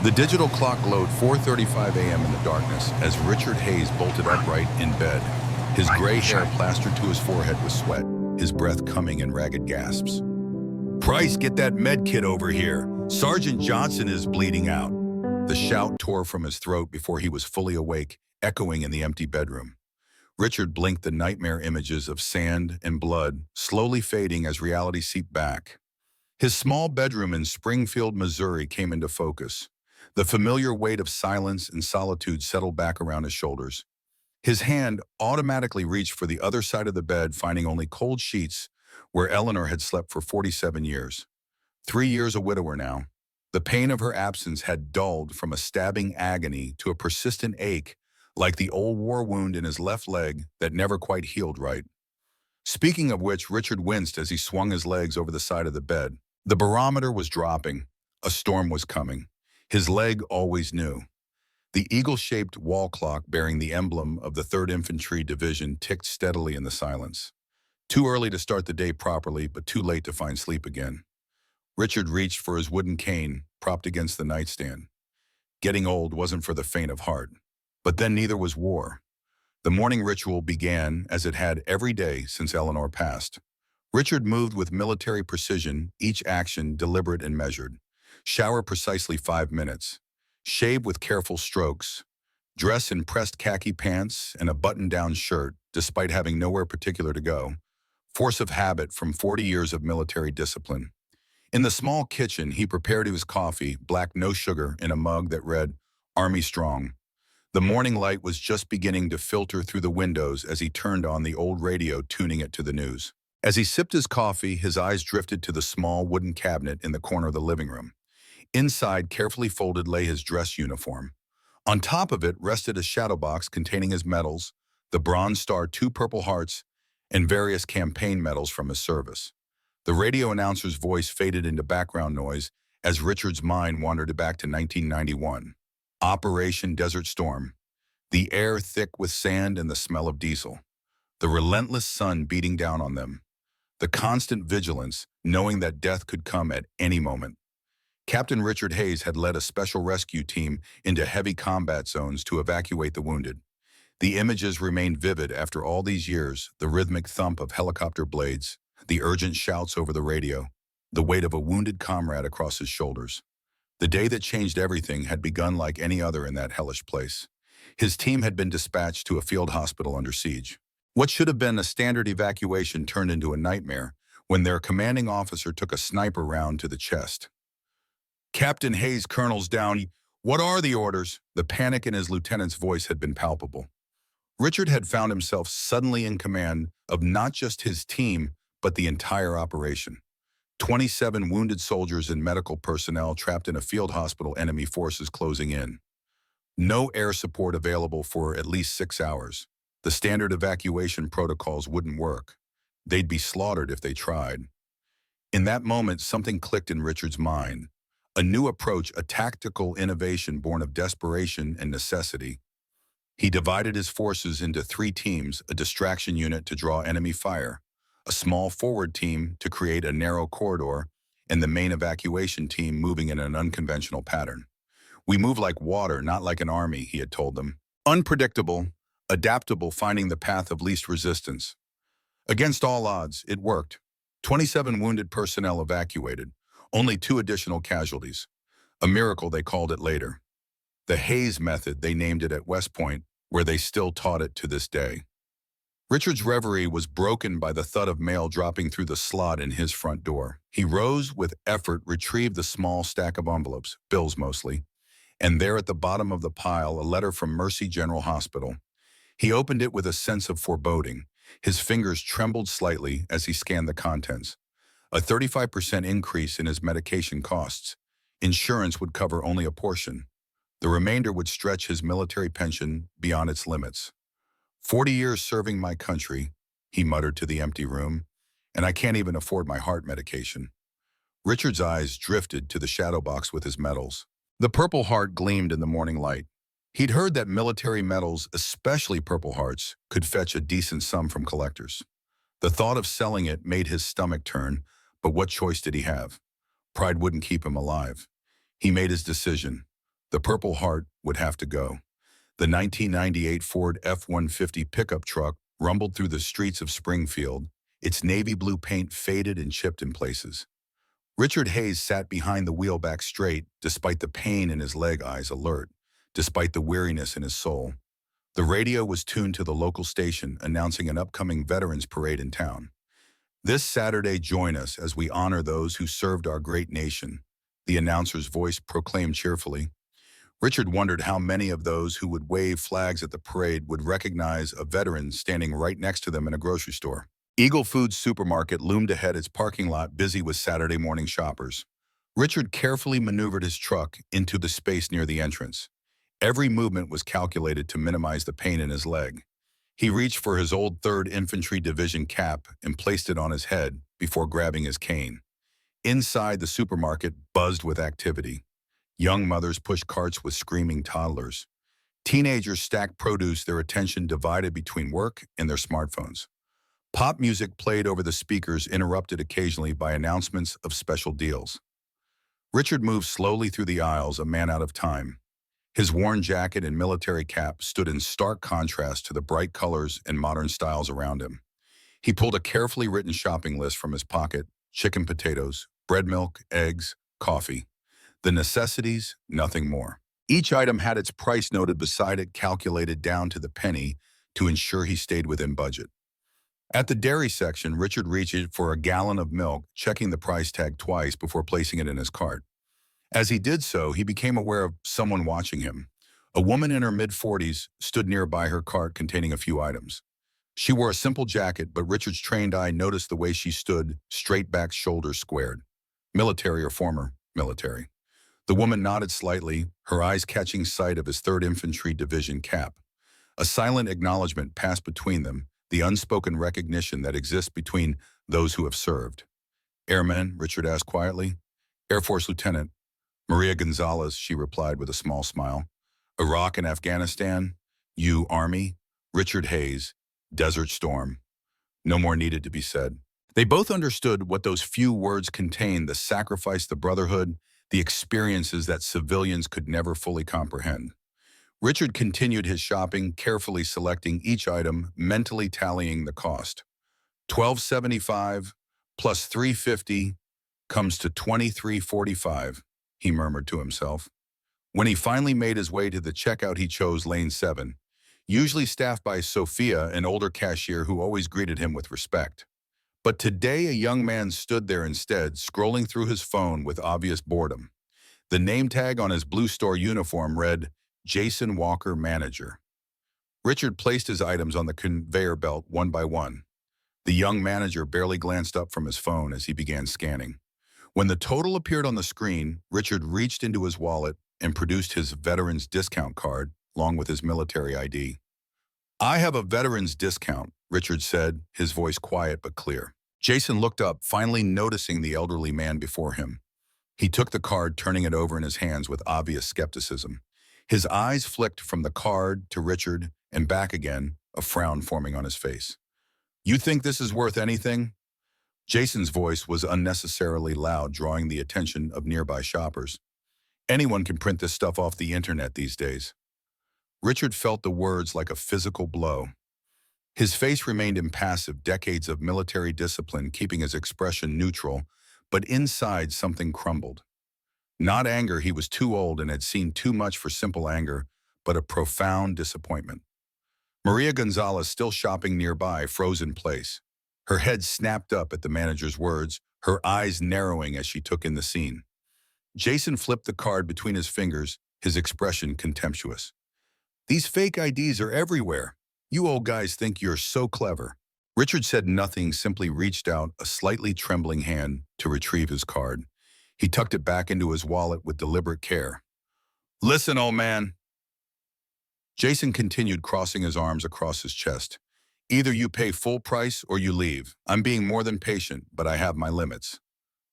The digital clock glowed 4:35 a.m. in the darkness as Richard Hayes bolted upright in bed, his gray hair plastered to his forehead with sweat, his breath coming in ragged gasps. "Price, get that med kit over here. Sergeant Johnson is bleeding out." The shout tore from his throat before he was fully awake, echoing in the empty bedroom. Richard blinked, the nightmare images of sand and blood slowly fading as reality seeped back. His small bedroom in Springfield, Missouri came into focus. The familiar weight of silence and solitude settled back around his shoulders. His hand automatically reached for the other side of the bed, finding only cold sheets where Eleanor had slept for 47 years. 3 years a widower now. The pain of her absence had dulled from a stabbing agony to a persistent ache, like the old war wound in his left leg that never quite healed right. Speaking of which, Richard winced as he swung his legs over the side of the bed. The barometer was dropping. A storm was coming. His leg always knew. The eagle-shaped wall clock bearing the emblem of the 3rd Infantry Division ticked steadily in the silence. Too early to start the day properly, but too late to find sleep again. Richard reached for his wooden cane, propped against the nightstand. Getting old wasn't for the faint of heart. But then neither was war. The morning ritual began as it had every day since Eleanor passed. Richard moved with military precision, each action deliberate and measured. Shower precisely 5 minutes. Shave with careful strokes. Dress in pressed khaki pants and a button-down shirt, despite having nowhere particular to go. Force of habit from 40 years of military discipline. In the small kitchen, he prepared his coffee, black, no sugar, in a mug that read, "Army Strong." The morning light was just beginning to filter through the windows as he turned on the old radio, tuning it to the news. As he sipped his coffee, his eyes drifted to the small wooden cabinet in the corner of the living room. Inside, carefully folded, lay his dress uniform. On top of it rested a shadow box containing his medals, the Bronze Star, 2 Purple Hearts, and various campaign medals from his service. The radio announcer's voice faded into background noise as Richard's mind wandered back to 1991. Operation Desert Storm. The air thick with sand and the smell of diesel. The relentless sun beating down on them. The constant vigilance, knowing that death could come at any moment. Captain Richard Hayes had led a special rescue team into heavy combat zones to evacuate the wounded. The images remained vivid after all these years, the rhythmic thump of helicopter blades, the urgent shouts over the radio, the weight of a wounded comrade across his shoulders. The day that changed everything had begun like any other in that hellish place. His team had been dispatched to a field hospital under siege. What should have been a standard evacuation turned into a nightmare when their commanding officer took a sniper round to the chest. "Captain Hayes, colonel's down. What are the orders?" The panic in his lieutenant's voice had been palpable. Richard had found himself suddenly in command of not just his team, but the entire operation. 27 wounded soldiers and medical personnel trapped in a field hospital, enemy forces closing in. No air support available for at least 6 hours. The standard evacuation protocols wouldn't work. They'd be slaughtered if they tried. In that moment, something clicked in Richard's mind. A new approach, a tactical innovation born of desperation and necessity. He divided his forces into 3 teams, a distraction unit to draw enemy fire, a small forward team to create a narrow corridor, and the main evacuation team moving in an unconventional pattern. "We move like water, not like an army," he had told them. Unpredictable, adaptable, finding the path of least resistance. Against all odds, it worked. 27 wounded personnel evacuated, only 2 additional casualties. A miracle, they called it later. The Hayes method, they named it at West Point, where they still taught it to this day. Richard's reverie was broken by the thud of mail dropping through the slot in his front door. He rose with effort, retrieved the small stack of envelopes, bills mostly, and there at the bottom of the pile, a letter from Mercy General Hospital. He opened it with a sense of foreboding. His fingers trembled slightly as he scanned the contents. A 35% increase in his medication costs. Insurance would cover only a portion. The remainder would stretch his military pension beyond its limits. 40 years serving my country, he muttered to the empty room, and I can't even afford my heart medication. Richard's eyes drifted to the shadow box with his medals. The Purple Heart gleamed in the morning light. He'd heard that military medals, especially Purple Hearts, could fetch a decent sum from collectors. The thought of selling it made his stomach turn, but what choice did he have? Pride wouldn't keep him alive. He made his decision. The Purple Heart would have to go. The 1998 Ford F-150 pickup truck rumbled through the streets of Springfield, its navy blue paint faded and chipped in places. Richard Hayes sat behind the wheel back straight, despite the pain in his leg eyes alert, despite the weariness in his soul. The radio was tuned to the local station announcing an upcoming veterans parade in town. This Saturday, join us as we honor those who served our great nation, the announcer's voice proclaimed cheerfully. Richard wondered how many of those who would wave flags at the parade would recognize a veteran standing right next to them in a grocery store. Eagle Foods supermarket loomed ahead, its parking lot busy with Saturday morning shoppers. Richard carefully maneuvered his truck into the space near the entrance. Every movement was calculated to minimize the pain in his leg. He reached for his old 3rd Infantry Division cap and placed it on his head before grabbing his cane. Inside, the supermarket buzzed with activity. Young mothers pushed carts with screaming toddlers. Teenagers stacked produce, their attention divided between work and their smartphones. Pop music played over the speakers, interrupted occasionally by announcements of special deals. Richard moved slowly through the aisles, a man out of time. His worn jacket and military cap stood in stark contrast to the bright colors and modern styles around him. He pulled a carefully written shopping list from his pocket: chicken, potatoes, bread, milk, eggs, coffee. The necessities, nothing more. Each item had its price noted beside it, calculated down to the penny to ensure he stayed within budget. At the dairy section, Richard reached for a gallon of milk, checking the price tag twice before placing it in his cart. As he did so, he became aware of someone watching him. A woman in her mid-40s stood nearby her cart containing a few items. She wore a simple jacket, but Richard's trained eye noticed the way she stood, straight back, shoulders squared. Military or former military. The woman nodded slightly, her eyes catching sight of his 3rd Infantry Division cap. A silent acknowledgement passed between them, the unspoken recognition that exists between those who have served. "Airman?" Richard asked quietly. "Air Force Lieutenant Maria Gonzalez," she replied with a small smile. "Iraq and Afghanistan? You, Army?" "Richard Hayes, Desert Storm." No more needed to be said. They both understood what those few words contained: the sacrifice, the brotherhood, the experiences that civilians could never fully comprehend. Richard continued his shopping, carefully selecting each item, mentally tallying the cost. $12.75 plus $3.50 comes to $23.45, he murmured to himself. When he finally made his way to the checkout, he chose lane 7, usually staffed by Sophia, an older cashier who always greeted him with respect. But today a young man stood there instead, scrolling through his phone with obvious boredom. The name tag on his blue store uniform read, "Jason Walker, Manager." Richard placed his items on the conveyor belt one by one. The young manager barely glanced up from his phone as he began scanning. When the total appeared on the screen, Richard reached into his wallet and produced his veteran's discount card, along with his military ID. "I have a veteran's discount," Richard said, his voice quiet but clear. Jason looked up, finally noticing the elderly man before him. He took the card, turning it over in his hands with obvious skepticism. His eyes flicked from the card to Richard and back again, a frown forming on his face. "You think this is worth anything?" Jason's voice was unnecessarily loud, drawing the attention of nearby shoppers. "Anyone can print this stuff off the internet these days." Richard felt the words like a physical blow. His face remained impassive, decades of military discipline keeping his expression neutral, but inside something crumbled. Not anger, he was too old and had seen too much for simple anger, but a profound disappointment. Maria Gonzalez, still shopping nearby, froze in place. Her head snapped up at the manager's words, her eyes narrowing as she took in the scene. Jason flipped the card between his fingers, his expression contemptuous. "These fake IDs are everywhere. You old guys think you're so clever." Richard said nothing, simply reached out a slightly trembling hand to retrieve his card. He tucked it back into his wallet with deliberate care. "Listen, old man." Jason continued, crossing his arms across his chest. "Either you pay full price or you leave. I'm being more than patient, but I have my limits."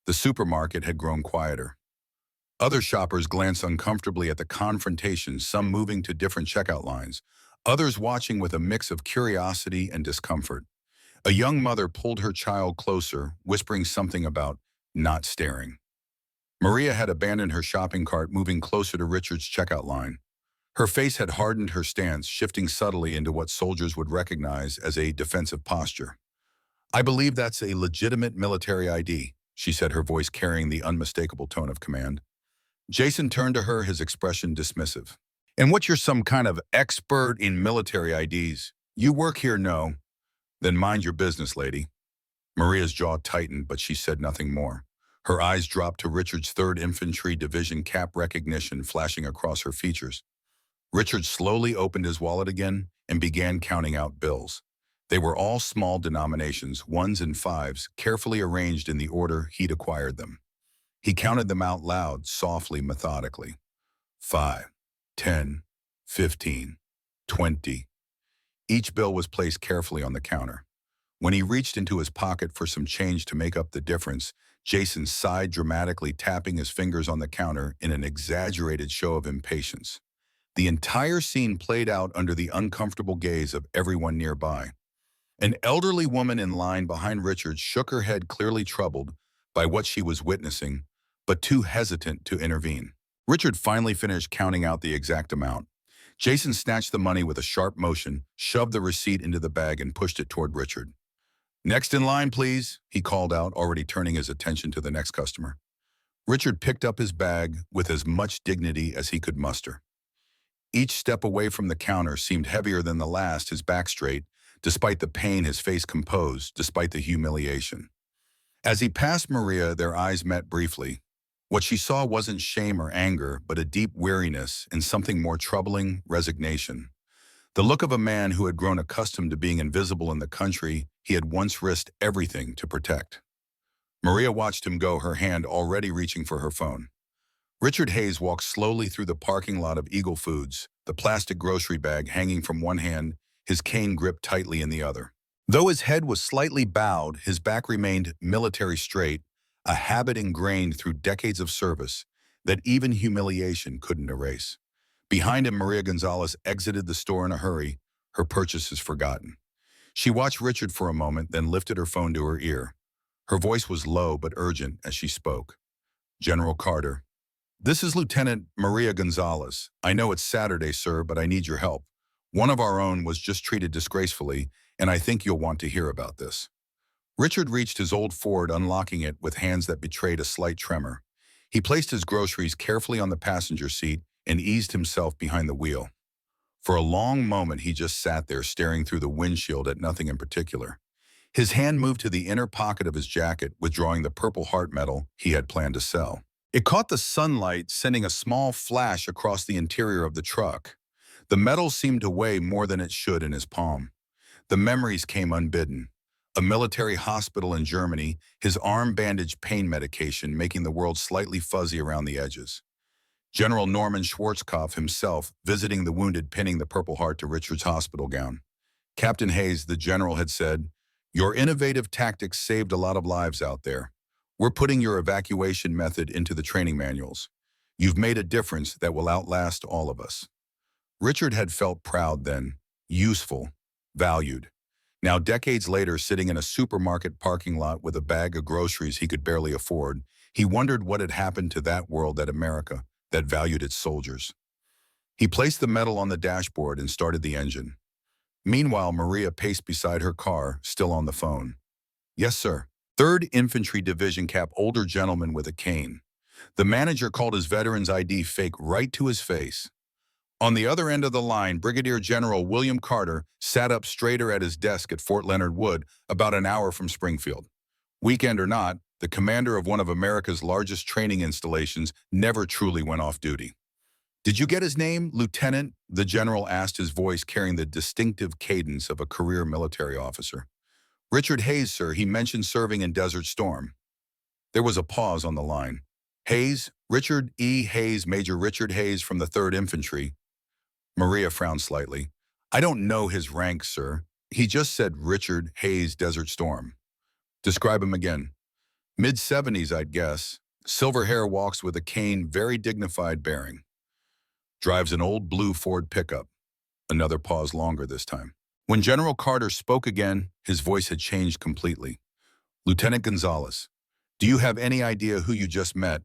The supermarket had grown quieter. Other shoppers glanced uncomfortably at the confrontation, some moving to different checkout lines, others watching with a mix of curiosity and discomfort. A young mother pulled her child closer, whispering something about not staring. Maria had abandoned her shopping cart, moving closer to Richard's checkout line. Her face had hardened her stance, shifting subtly into what soldiers would recognize as a defensive posture. "I believe that's a legitimate military ID," she said, her voice carrying the unmistakable tone of command. Jason turned to her, his expression dismissive. "And what, you're some kind of expert in military IDs? You work here, no? Then mind your business, lady." Maria's jaw tightened, but she said nothing more. Her eyes dropped to Richard's 3rd Infantry Division cap, recognition flashing across her features. Richard slowly opened his wallet again and began counting out bills. They were all small denominations, ones and fives, carefully arranged in the order he'd acquired them. He counted them out loud, softly, methodically. 5, 10, 15, 20. Each bill was placed carefully on the counter. When he reached into his pocket for some change to make up the difference, Jason sighed dramatically, tapping his fingers on the counter in an exaggerated show of impatience. The entire scene played out under the uncomfortable gaze of everyone nearby. An elderly woman in line behind Richard shook her head, clearly troubled by what she was witnessing, but too hesitant to intervene. Richard finally finished counting out the exact amount. Jason snatched the money with a sharp motion, shoved the receipt into the bag, and pushed it toward Richard. "Next in line, please," he called out, already turning his attention to the next customer. Richard picked up his bag with as much dignity as he could muster. Each step away from the counter seemed heavier than the last, his back straight, despite the pain, his face composed, despite the humiliation. As he passed Maria, their eyes met briefly. What she saw wasn't shame or anger, but a deep weariness and something more troubling, resignation. The look of a man who had grown accustomed to being invisible in the country he had once risked everything to protect. Maria watched him go, her hand already reaching for her phone. Richard Hayes walked slowly through the parking lot of Eagle Foods, the plastic grocery bag hanging from one hand, his cane gripped tightly in the other. Though his head was slightly bowed, his back remained military straight, a habit ingrained through decades of service that even humiliation couldn't erase. Behind him, Maria Gonzalez exited the store in a hurry, her purchases forgotten. She watched Richard for a moment, then lifted her phone to her ear. Her voice was low but urgent as she spoke. "General Carter, this is Lieutenant Maria Gonzalez. I know it's Saturday, sir, but I need your help. One of our own was just treated disgracefully, and I think you'll want to hear about this." Richard reached his old Ford, unlocking it with hands that betrayed a slight tremor. He placed his groceries carefully on the passenger seat and eased himself behind the wheel. For a long moment, he just sat there, staring through the windshield at nothing in particular. His hand moved to the inner pocket of his jacket, withdrawing the Purple Heart medal he had planned to sell. It caught the sunlight, sending a small flash across the interior of the truck. The metal seemed to weigh more than it should in his palm. The memories came unbidden. A military hospital in Germany, his arm bandaged pain medication making the world slightly fuzzy around the edges. General Norman Schwarzkopf himself visiting the wounded, pinning the Purple Heart to Richard's hospital gown. Captain Hayes, the general, had said, "Your innovative tactics saved a lot of lives out there. We're putting your evacuation method into the training manuals. You've made a difference that will outlast all of us." Richard had felt proud then, useful, valued. Now, decades later, sitting in a supermarket parking lot with a bag of groceries he could barely afford, he wondered what had happened to that world, that America, that valued its soldiers. He placed the medal on the dashboard and started the engine. Meanwhile, Maria paced beside her car, still on the phone. "Yes, sir." 3rd Infantry Division cap, older gentleman with a cane. The manager called his veteran's ID fake right to his face. On the other end of the line, Brigadier General William Carter sat up straighter at his desk at Fort Leonard Wood, about an hour from Springfield. Weekend or not, the commander of one of America's largest training installations never truly went off duty. "Did you get his name, Lieutenant?" the general asked, his voice carrying the distinctive cadence of a career military officer. "Richard Hayes, sir. He mentioned serving in Desert Storm." There was a pause on the line. "Hayes? Richard E. Hayes, Major Richard Hayes from the 3rd Infantry." Maria frowned slightly. "I don't know his rank, sir. He just said Richard Hayes, Desert Storm." "Describe him again." "Mid-70s, I'd guess. Silver hair, walks with a cane, very dignified bearing. Drives an old blue Ford pickup." Another pause, longer this time. When General Carter spoke again, his voice had changed completely. "Lieutenant Gonzalez, do you have any idea who you just met?"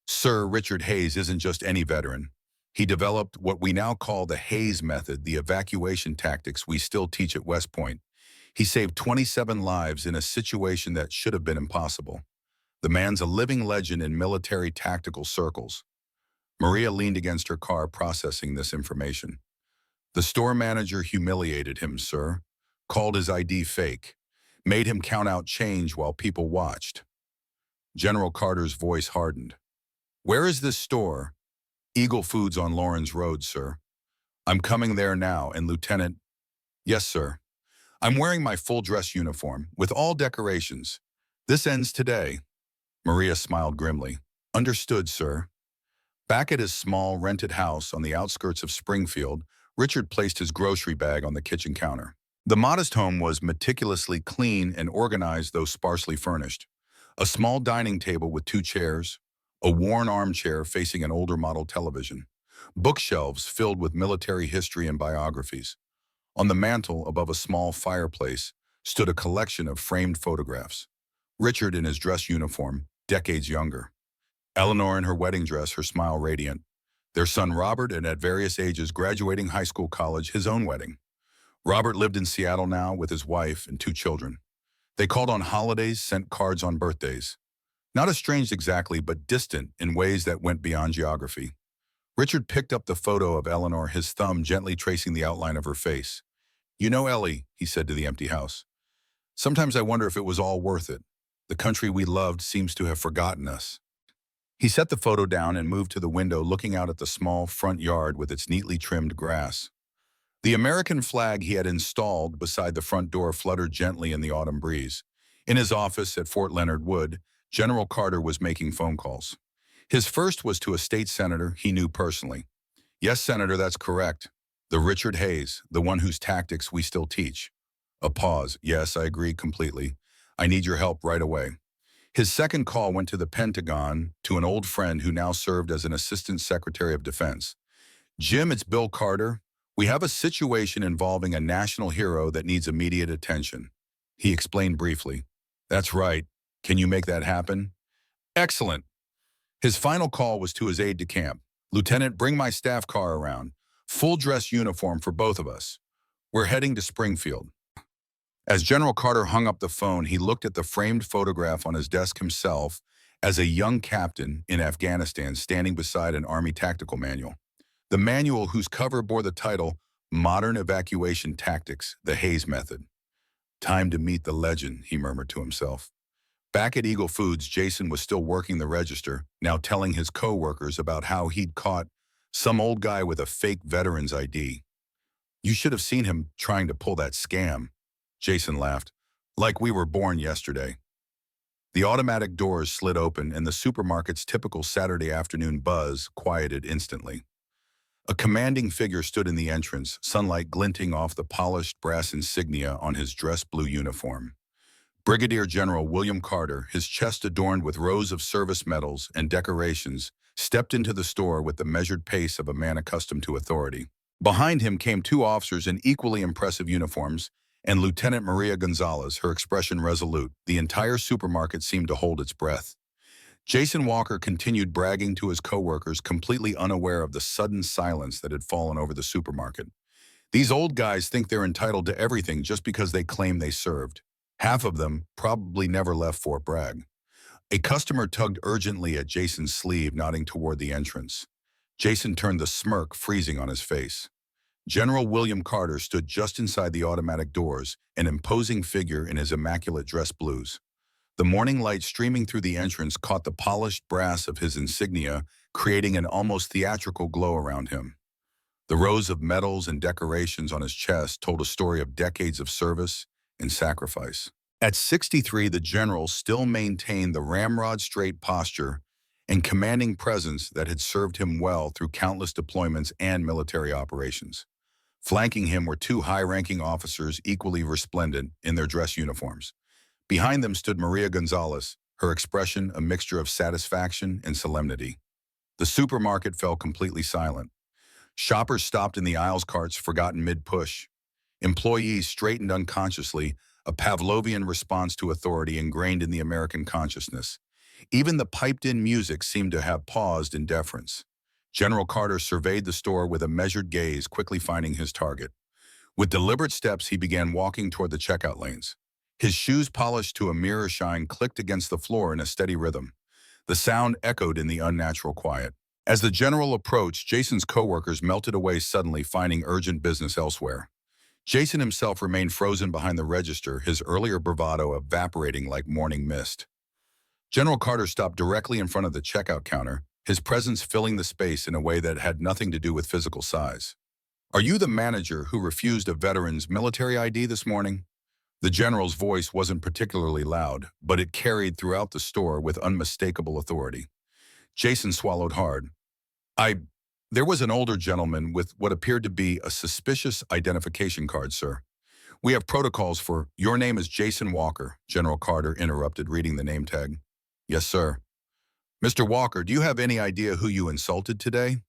Sir Richard Hayes isn't just any veteran. He developed what we now call the Hayes method, the evacuation tactics we still teach at West Point. He saved 27 lives in a situation that should have been impossible. The man's a living legend in military tactical circles. Maria leaned against her car processing this information. The store manager humiliated him, sir, called his ID fake, made him count out change while people watched. General Carter's voice hardened. Where is this store? Eagle Foods on Lawrence Road, sir. I'm coming there now, and Lieutenant... Yes, sir. I'm wearing my full dress uniform, with all decorations. This ends today. Maria smiled grimly. Understood, sir. Back at his small, rented house on the outskirts of Springfield, Richard placed his grocery bag on the kitchen counter. The modest home was meticulously clean and organized, though sparsely furnished. A small dining table with 2 chairs, a worn armchair facing an older model television, bookshelves filled with military history and biographies. On the mantel, above a small fireplace, stood a collection of framed photographs. Richard in his dress uniform, decades younger. Eleanor in her wedding dress, her smile radiant. Their son Robert, and at various ages graduating high school, college, his own wedding. Robert lived in Seattle now with his wife and 2 children. They called on holidays, sent cards on birthdays. Not estranged exactly, but distant in ways that went beyond geography. Richard picked up the photo of Eleanor, his thumb gently tracing the outline of her face. You know, Ellie, he said to the empty house, sometimes I wonder if it was all worth it. The country we loved seems to have forgotten us. He set the photo down and moved to the window, looking out at the small front yard with its neatly trimmed grass. The American flag he had installed beside the front door fluttered gently in the autumn breeze. In his office at Fort Leonard Wood, General Carter was making phone calls. His first was to a state senator he knew personally. Yes, Senator, that's correct. The Richard Hayes, the one whose tactics we still teach. A pause. Yes, I agree completely. I need your help right away. His second call went to the Pentagon, to an old friend who now served as an Assistant Secretary of Defense. Jim, it's Bill Carter. We have a situation involving a national hero that needs immediate attention. He explained briefly. That's right. Can you make that happen? Excellent. His final call was to his aide-de-camp. Lieutenant, bring my staff car around. Full dress uniform for both of us. We're heading to Springfield. As General Carter hung up the phone, he looked at the framed photograph on his desk himself as a young captain in Afghanistan standing beside an Army tactical manual. The manual whose cover bore the title, Modern Evacuation Tactics, the Hayes Method. Time to meet the legend, he murmured to himself. Back at Eagle Foods, Jason was still working the register, now telling his co-workers about how he'd caught some old guy with a fake veteran's ID. You should have seen him trying to pull that scam. Jason laughed. Like we were born yesterday. The automatic doors slid open and the supermarket's typical Saturday afternoon buzz quieted instantly. A commanding figure stood in the entrance, sunlight glinting off the polished brass insignia on his dress blue uniform. Brigadier General William Carter, his chest adorned with rows of service medals and decorations, stepped into the store with the measured pace of a man accustomed to authority. Behind him came 2 officers in equally impressive uniforms, and Lieutenant Maria Gonzalez, her expression resolute. The entire supermarket seemed to hold its breath. Jason Walker continued bragging to his coworkers, completely unaware of the sudden silence that had fallen over the supermarket. These old guys think they're entitled to everything just because they claim they served. Half of them probably never left Fort Bragg. A customer tugged urgently at Jason's sleeve, nodding toward the entrance. Jason turned, the smirk freezing on his face. General William Carter stood just inside the automatic doors, an imposing figure in his immaculate dress blues. The morning light streaming through the entrance caught the polished brass of his insignia, creating an almost theatrical glow around him. The rows of medals and decorations on his chest told a story of decades of service and sacrifice. At 63, the general still maintained the ramrod-straight posture and commanding presence that had served him well through countless deployments and military operations. Flanking him were 2 high-ranking officers equally resplendent in their dress uniforms. Behind them stood Maria Gonzalez, her expression a mixture of satisfaction and solemnity. The supermarket fell completely silent. Shoppers stopped in the aisles, carts forgotten mid-push. Employees straightened unconsciously, a Pavlovian response to authority ingrained in the American consciousness. Even the piped-in music seemed to have paused in deference. General Carter surveyed the store with a measured gaze, quickly finding his target. With deliberate steps, he began walking toward the checkout lanes. His shoes, polished to a mirror shine, clicked against the floor in a steady rhythm. The sound echoed in the unnatural quiet. As the general approached, Jason's coworkers melted away suddenly, finding urgent business elsewhere. Jason himself remained frozen behind the register, his earlier bravado evaporating like morning mist. General Carter stopped directly in front of the checkout counter, his presence filling the space in a way that had nothing to do with physical size. "Are you the manager who refused a veteran's military ID this morning?" The general's voice wasn't particularly loud, but it carried throughout the store with unmistakable authority. Jason swallowed hard. I... There was an older gentleman with what appeared to be a suspicious identification card, sir. "We have protocols for—" "Your name is Jason Walker," General Carter interrupted, reading the name tag. "Yes, sir." "Mr. Walker, do you have any idea who you insulted today?"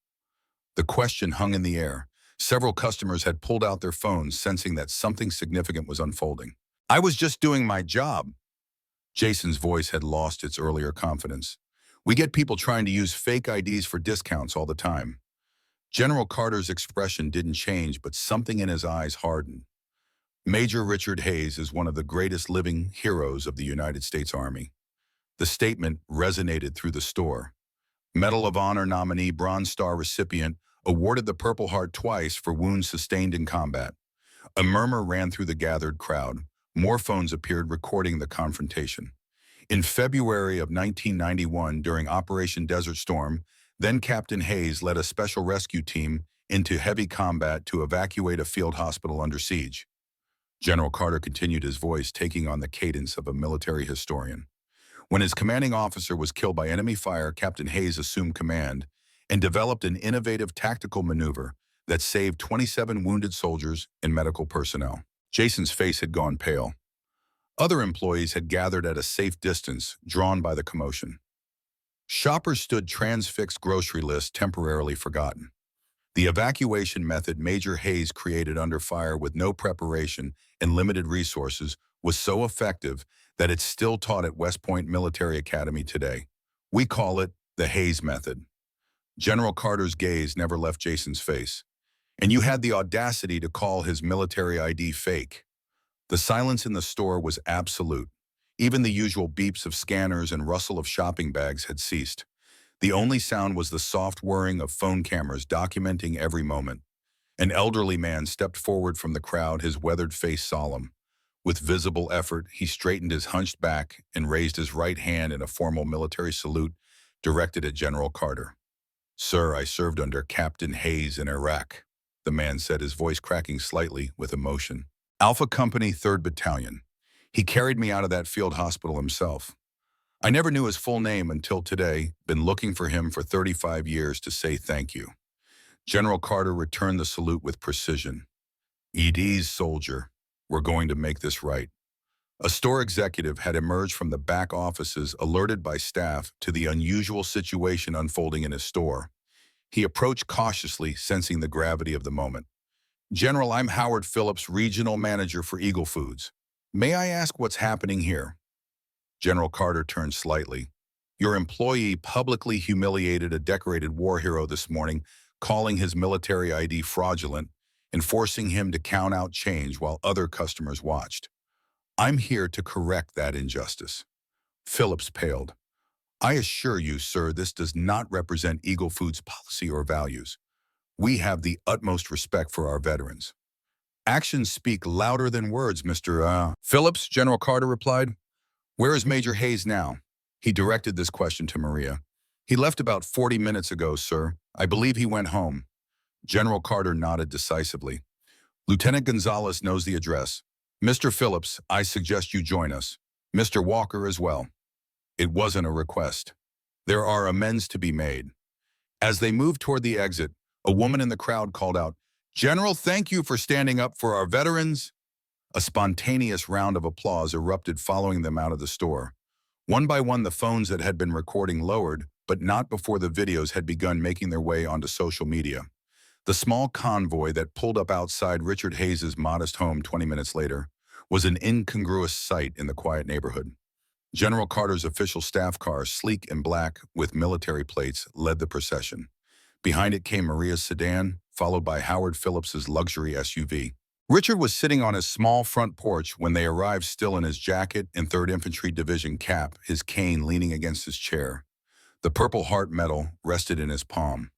The question hung in the air. Several customers had pulled out their phones, sensing that something significant was unfolding. "I was just doing my job." Jason's voice had lost its earlier confidence. "We get people trying to use fake IDs for discounts all the time." General Carter's expression didn't change, but something in his eyes hardened. Major Richard Hayes is one of the greatest living heroes of the United States Army. The statement resonated through the store. Medal of Honor nominee, Bronze Star recipient, awarded the Purple Heart twice for wounds sustained in combat. A murmur ran through the gathered crowd. More phones appeared recording the confrontation. In February of 1991, during Operation Desert Storm, then Captain Hayes led a special rescue team into heavy combat to evacuate a field hospital under siege. General Carter continued, his voice taking on the cadence of a military historian. When his commanding officer was killed by enemy fire, Captain Hayes assumed command and developed an innovative tactical maneuver that saved 27 wounded soldiers and medical personnel. Jason's face had gone pale. Other employees had gathered at a safe distance, drawn by the commotion. Shoppers stood transfixed, grocery lists temporarily forgotten. The evacuation method Major Hayes created under fire with no preparation and limited resources was so effective that it's still taught at West Point Military Academy today. We call it the Hayes method. General Carter's gaze never left Jason's face. "And you had the audacity to call his military ID fake." The silence in the store was absolute. Even the usual beeps of scanners and rustle of shopping bags had ceased. The only sound was the soft whirring of phone cameras documenting every moment. An elderly man stepped forward from the crowd, his weathered face solemn. With visible effort, he straightened his hunched back and raised his right hand in a formal military salute directed at General Carter. "Sir, I served under Captain Hayes in Iraq," the man said, his voice cracking slightly with emotion. "Alpha Company, 3rd Battalion. He carried me out of that field hospital himself. I never knew his full name until today, been looking for him for 35 years to say thank you." General Carter returned the salute with precision. "At ease, soldier. We're going to make this right." A store executive had emerged from the back offices, alerted by staff to the unusual situation unfolding in his store. He approached cautiously, sensing the gravity of the moment. "General, I'm Howard Phillips, Regional Manager for Eagle Foods. May I ask what's happening here?" General Carter turned slightly. "Your employee publicly humiliated a decorated war hero this morning, calling his military ID fraudulent and forcing him to count out change while other customers watched. I'm here to correct that injustice." Phillips paled. "I assure you, sir, this does not represent Eagle Foods' policy or values. We have the utmost respect for our veterans." "Actions speak louder than words, Mr. Phillips," General Carter replied. "Where is Major Hayes now?" He directed this question to Maria. "He left about 40 minutes ago, sir. I believe he went home." General Carter nodded decisively. "Lieutenant Gonzalez knows the address. Mr. Phillips, I suggest you join us. Mr. Walker as well." It wasn't a request. There are amends to be made. As they moved toward the exit, a woman in the crowd called out, "General, thank you for standing up for our veterans." A spontaneous round of applause erupted following them out of the store. One by one, the phones that had been recording lowered, but not before the videos had begun making their way onto social media. The small convoy that pulled up outside Richard Hayes' modest home 20 minutes later was an incongruous sight in the quiet neighborhood. General Carter's official staff car, sleek and black with military plates, led the procession. Behind it came Maria's sedan, followed by Howard Phillips's luxury SUV. Richard was sitting on his small front porch when they arrived, still in his jacket and 3rd Infantry Division cap, his cane leaning against his chair. The Purple Heart medal rested in his palm.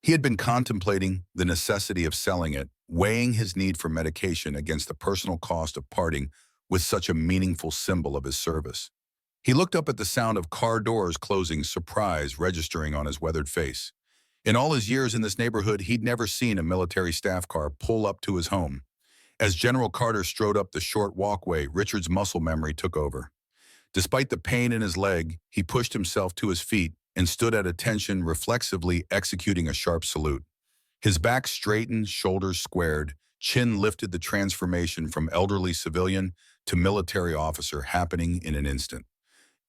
He had been contemplating the necessity of selling it, weighing his need for medication against the personal cost of parting with such a meaningful symbol of his service. He looked up at the sound of car doors closing, surprise registering on his weathered face. In all his years in this neighborhood, he'd never seen a military staff car pull up to his home. As General Carter strode up the short walkway, Richard's muscle memory took over. Despite the pain in his leg, he pushed himself to his feet and stood at attention, reflexively executing a sharp salute. His back straightened, shoulders squared, chin lifted, the transformation from elderly civilian to military officer happening in an instant.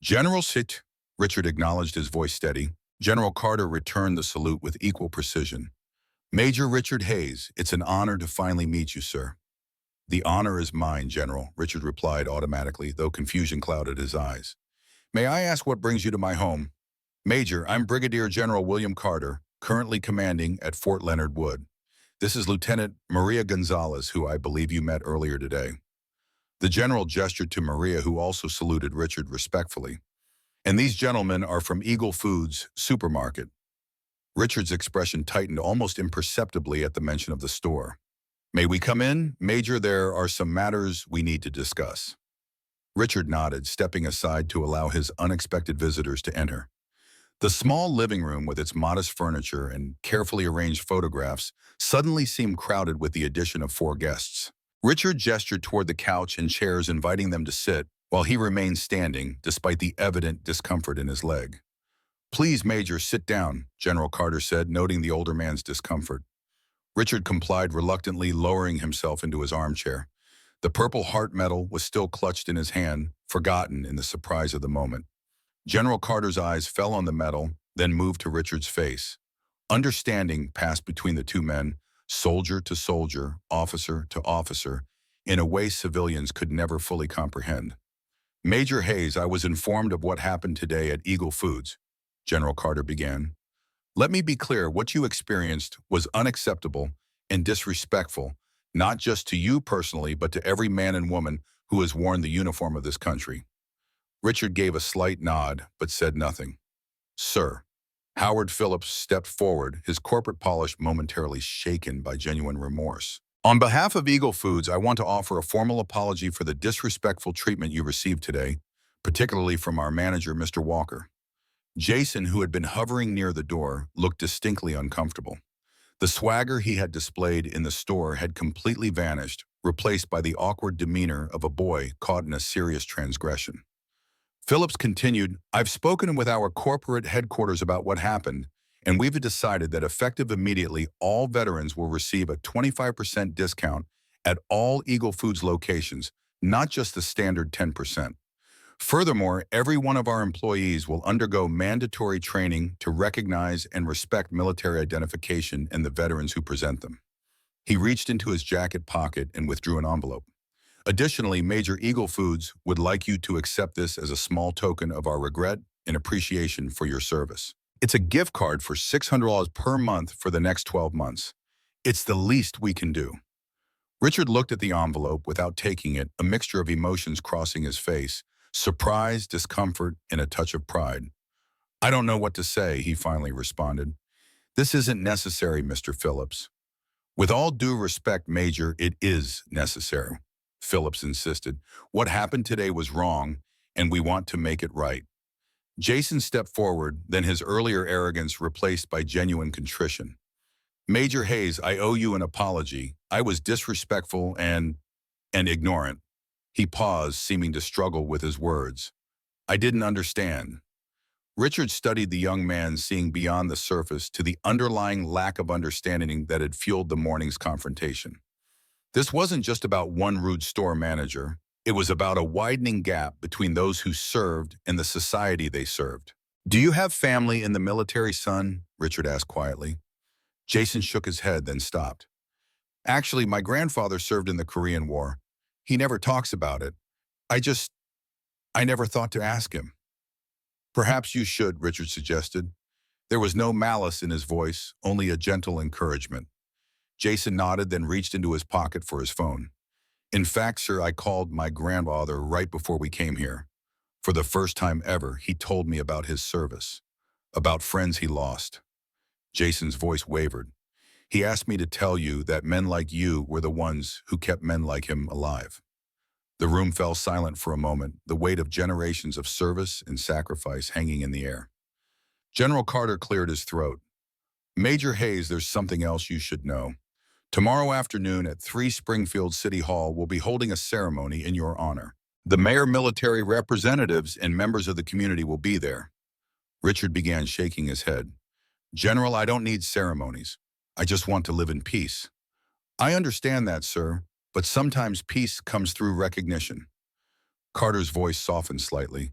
General Sit, Richard acknowledged, his voice steady. General Carter returned the salute with equal precision. Major Richard Hayes, it's an honor to finally meet you, sir. The honor is mine, General, Richard replied automatically, though confusion clouded his eyes. May I ask what brings you to my home? Major, I'm Brigadier General William Carter, currently commanding at Fort Leonard Wood. This is Lieutenant Maria Gonzalez, who I believe you met earlier today. The general gestured to Maria, who also saluted Richard respectfully. And these gentlemen are from Eagle Foods Supermarket. Richard's expression tightened almost imperceptibly at the mention of the store. May we come in? Major, there are some matters we need to discuss. Richard nodded, stepping aside to allow his unexpected visitors to enter. The small living room with its modest furniture and carefully arranged photographs suddenly seemed crowded with the addition of 4 guests. Richard gestured toward the couch and chairs, inviting them to sit, while he remained standing, despite the evident discomfort in his leg. Please, Major, sit down, General Carter said, noting the older man's discomfort. Richard complied reluctantly, lowering himself into his armchair. The Purple Heart medal was still clutched in his hand, forgotten in the surprise of the moment. General Carter's eyes fell on the medal, then moved to Richard's face. Understanding passed between the two men, soldier to soldier, officer to officer, in a way civilians could never fully comprehend. Major Hayes, I was informed of what happened today at Eagle Foods, General Carter began. Let me be clear, what you experienced was unacceptable and disrespectful, not just to you personally, but to every man and woman who has worn the uniform of this country. Richard gave a slight nod, but said nothing. Sir. Howard Phillips stepped forward, his corporate polish momentarily shaken by genuine remorse. On behalf of Eagle Foods, I want to offer a formal apology for the disrespectful treatment you received today, particularly from our manager, Mr. Walker. Jason, who had been hovering near the door, looked distinctly uncomfortable. The swagger he had displayed in the store had completely vanished, replaced by the awkward demeanor of a boy caught in a serious transgression. Phillips continued, I've spoken with our corporate headquarters about what happened, and we've decided that effective immediately, all veterans will receive a 25% discount at all Eagle Foods locations, not just the standard 10%. Furthermore, every one of our employees will undergo mandatory training to recognize and respect military identification and the veterans who present them. He reached into his jacket pocket and withdrew an envelope. Additionally, Major Eagle Foods would like you to accept this as a small token of our regret and appreciation for your service. It's a gift card for $600 per month for the next 12 months. It's the least we can do. Richard looked at the envelope without taking it, a mixture of emotions crossing his face. Surprise, discomfort, and a touch of pride. I don't know what to say, he finally responded. This isn't necessary, Mr. Phillips. With all due respect, Major, it is necessary, Phillips insisted. What happened today was wrong, and we want to make it right. Jason stepped forward, then his earlier arrogance replaced by genuine contrition. Major Hayes, I owe you an apology. I was disrespectful and ignorant. He paused, seeming to struggle with his words. I didn't understand. Richard studied the young man, seeing beyond the surface to the underlying lack of understanding that had fueled the morning's confrontation. This wasn't just about one rude store manager. It was about a widening gap between those who served and the society they served. Do you have family in the military, son? Richard asked quietly. Jason shook his head, then stopped. Actually, my grandfather served in the Korean War. He never talks about it. I just... I never thought to ask him. Perhaps you should, Richard suggested. There was no malice in his voice, only a gentle encouragement. Jason nodded, then reached into his pocket for his phone. In fact, sir, I called my grandfather right before we came here. For the first time ever, he told me about his service, about friends he lost. Jason's voice wavered. He asked me to tell you that men like you were the ones who kept men like him alive. The room fell silent for a moment, the weight of generations of service and sacrifice hanging in the air. General Carter cleared his throat. Major Hayes, there's something else you should know. Tomorrow afternoon at 3 Springfield City Hall, we'll be holding a ceremony in your honor. The mayor, military representatives, and members of the community will be there. Richard began shaking his head. General, I don't need ceremonies. I just want to live in peace. I understand that, sir, but sometimes peace comes through recognition. Carter's voice softened slightly.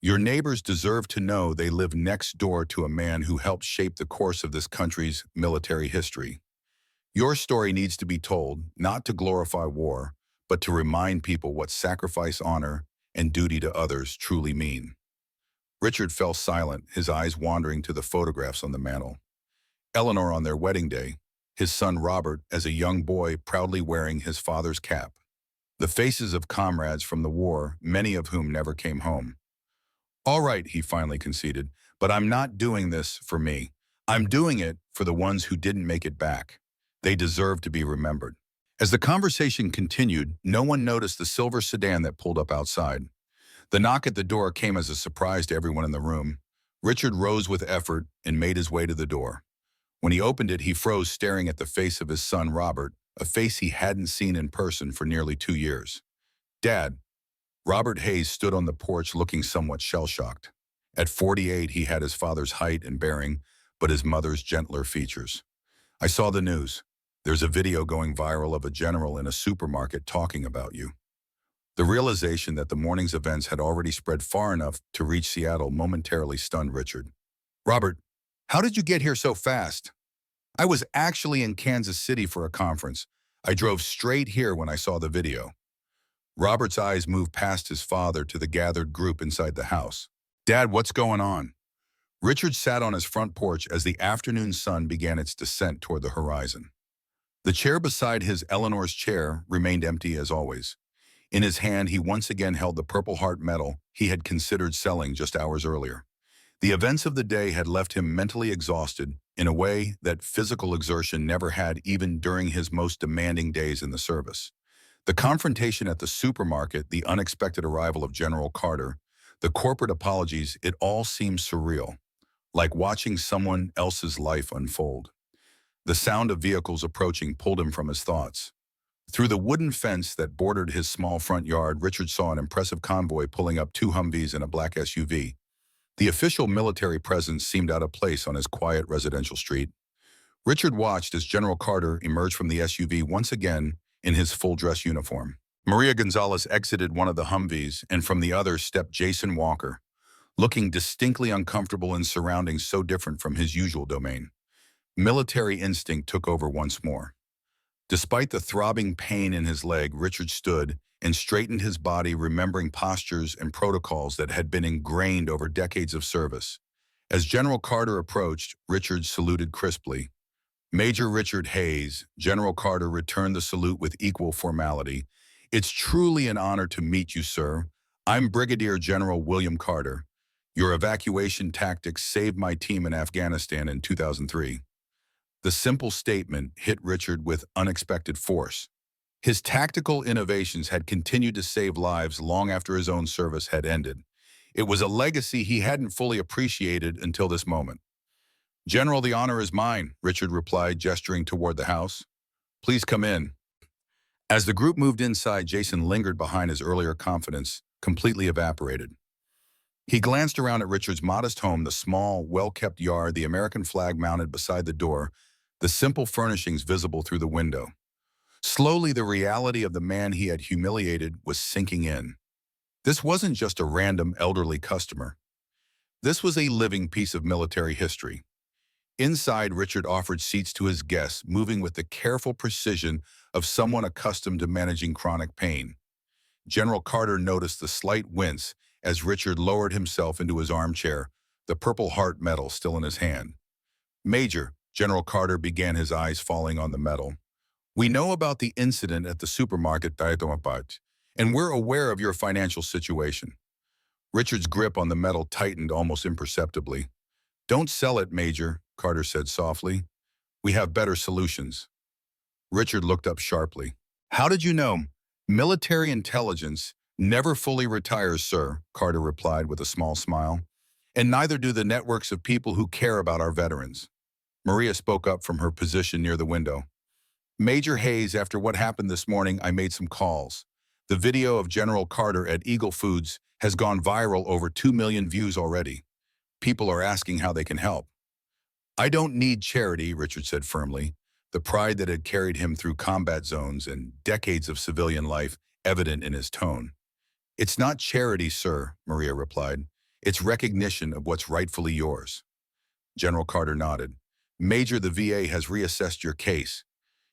Your neighbors deserve to know they live next door to a man who helped shape the course of this country's military history. Your story needs to be told, not to glorify war, but to remind people what sacrifice, honor, and duty to others truly mean. Richard fell silent, his eyes wandering to the photographs on the mantel. Eleanor on their wedding day, his son Robert as a young boy proudly wearing his father's cap. The faces of comrades from the war, many of whom never came home. All right, he finally conceded, but I'm not doing this for me. I'm doing it for the ones who didn't make it back. They deserve to be remembered. As the conversation continued, no one noticed the silver sedan that pulled up outside. The knock at the door came as a surprise to everyone in the room. Richard rose with effort and made his way to the door. When he opened it, he froze, staring at the face of his son Robert, a face he hadn't seen in person for nearly 2 years. Dad. Robert Hayes stood on the porch looking somewhat shell-shocked. At 48, he had his father's height and bearing, but his mother's gentler features. I saw the news. There's a video going viral of a general in a supermarket talking about you. The realization that the morning's events had already spread far enough to reach Seattle momentarily stunned Richard. Robert, how did you get here so fast? I was actually in Kansas City for a conference. I drove straight here when I saw the video. Robert's eyes moved past his father to the gathered group inside the house. Dad, what's going on? Richard sat on his front porch as the afternoon sun began its descent toward the horizon. The chair beside his Eleanor's chair remained empty as always. In his hand, he once again held the Purple Heart medal he had considered selling just hours earlier. The events of the day had left him mentally exhausted in a way that physical exertion never had, even during his most demanding days in the service. The confrontation at the supermarket, the unexpected arrival of General Carter, the corporate apologies, it all seemed surreal, like watching someone else's life unfold. The sound of vehicles approaching pulled him from his thoughts. Through the wooden fence that bordered his small front yard, Richard saw an impressive convoy pulling up 2 Humvees and a black SUV. The official military presence seemed out of place on his quiet residential street. Richard watched as General Carter emerged from the SUV once again in his full-dress uniform. Maria Gonzalez exited one of the Humvees, and from the other stepped Jason Walker, looking distinctly uncomfortable in surroundings so different from his usual domain. Military instinct took over once more. Despite the throbbing pain in his leg, Richard stood and straightened his body, remembering postures and protocols that had been ingrained over decades of service. As General Carter approached, Richard saluted crisply. Major Richard Hayes, General Carter returned the salute with equal formality. It's truly an honor to meet you, sir. I'm Brigadier General William Carter. Your evacuation tactics saved my team in Afghanistan in 2003. The simple statement hit Richard with unexpected force. His tactical innovations had continued to save lives long after his own service had ended. It was a legacy he hadn't fully appreciated until this moment. General, the honor is mine, Richard replied, gesturing toward the house. Please come in. As the group moved inside, Jason lingered behind his earlier confidence, completely evaporated. He glanced around at Richard's modest home, the small, well-kept yard, the American flag mounted beside the door, the simple furnishings visible through the window. Slowly, the reality of the man he had humiliated was sinking in. This wasn't just a random elderly customer. This was a living piece of military history. Inside, Richard offered seats to his guests, moving with the careful precision of someone accustomed to managing chronic pain. General Carter noticed the slight wince as Richard lowered himself into his armchair, the Purple Heart medal still in his hand. Major, General Carter began, his eyes falling on the medal. We know about the incident at the supermarket, and we're aware of your financial situation. Richard's grip on the medal tightened almost imperceptibly. Don't sell it, Major, Carter said softly. We have better solutions. Richard looked up sharply. How did you know? Military intelligence never fully retires, sir, Carter replied with a small smile. And neither do the networks of people who care about our veterans. Maria spoke up from her position near the window. Major Hayes, after what happened this morning, I made some calls. The video of General Carter at Eagle Foods has gone viral, over 2 million views already. People are asking how they can help. I don't need charity, Richard said firmly, the pride that had carried him through combat zones and decades of civilian life evident in his tone. It's not charity, sir, Maria replied. It's recognition of what's rightfully yours. General Carter nodded. Major, the VA has reassessed your case.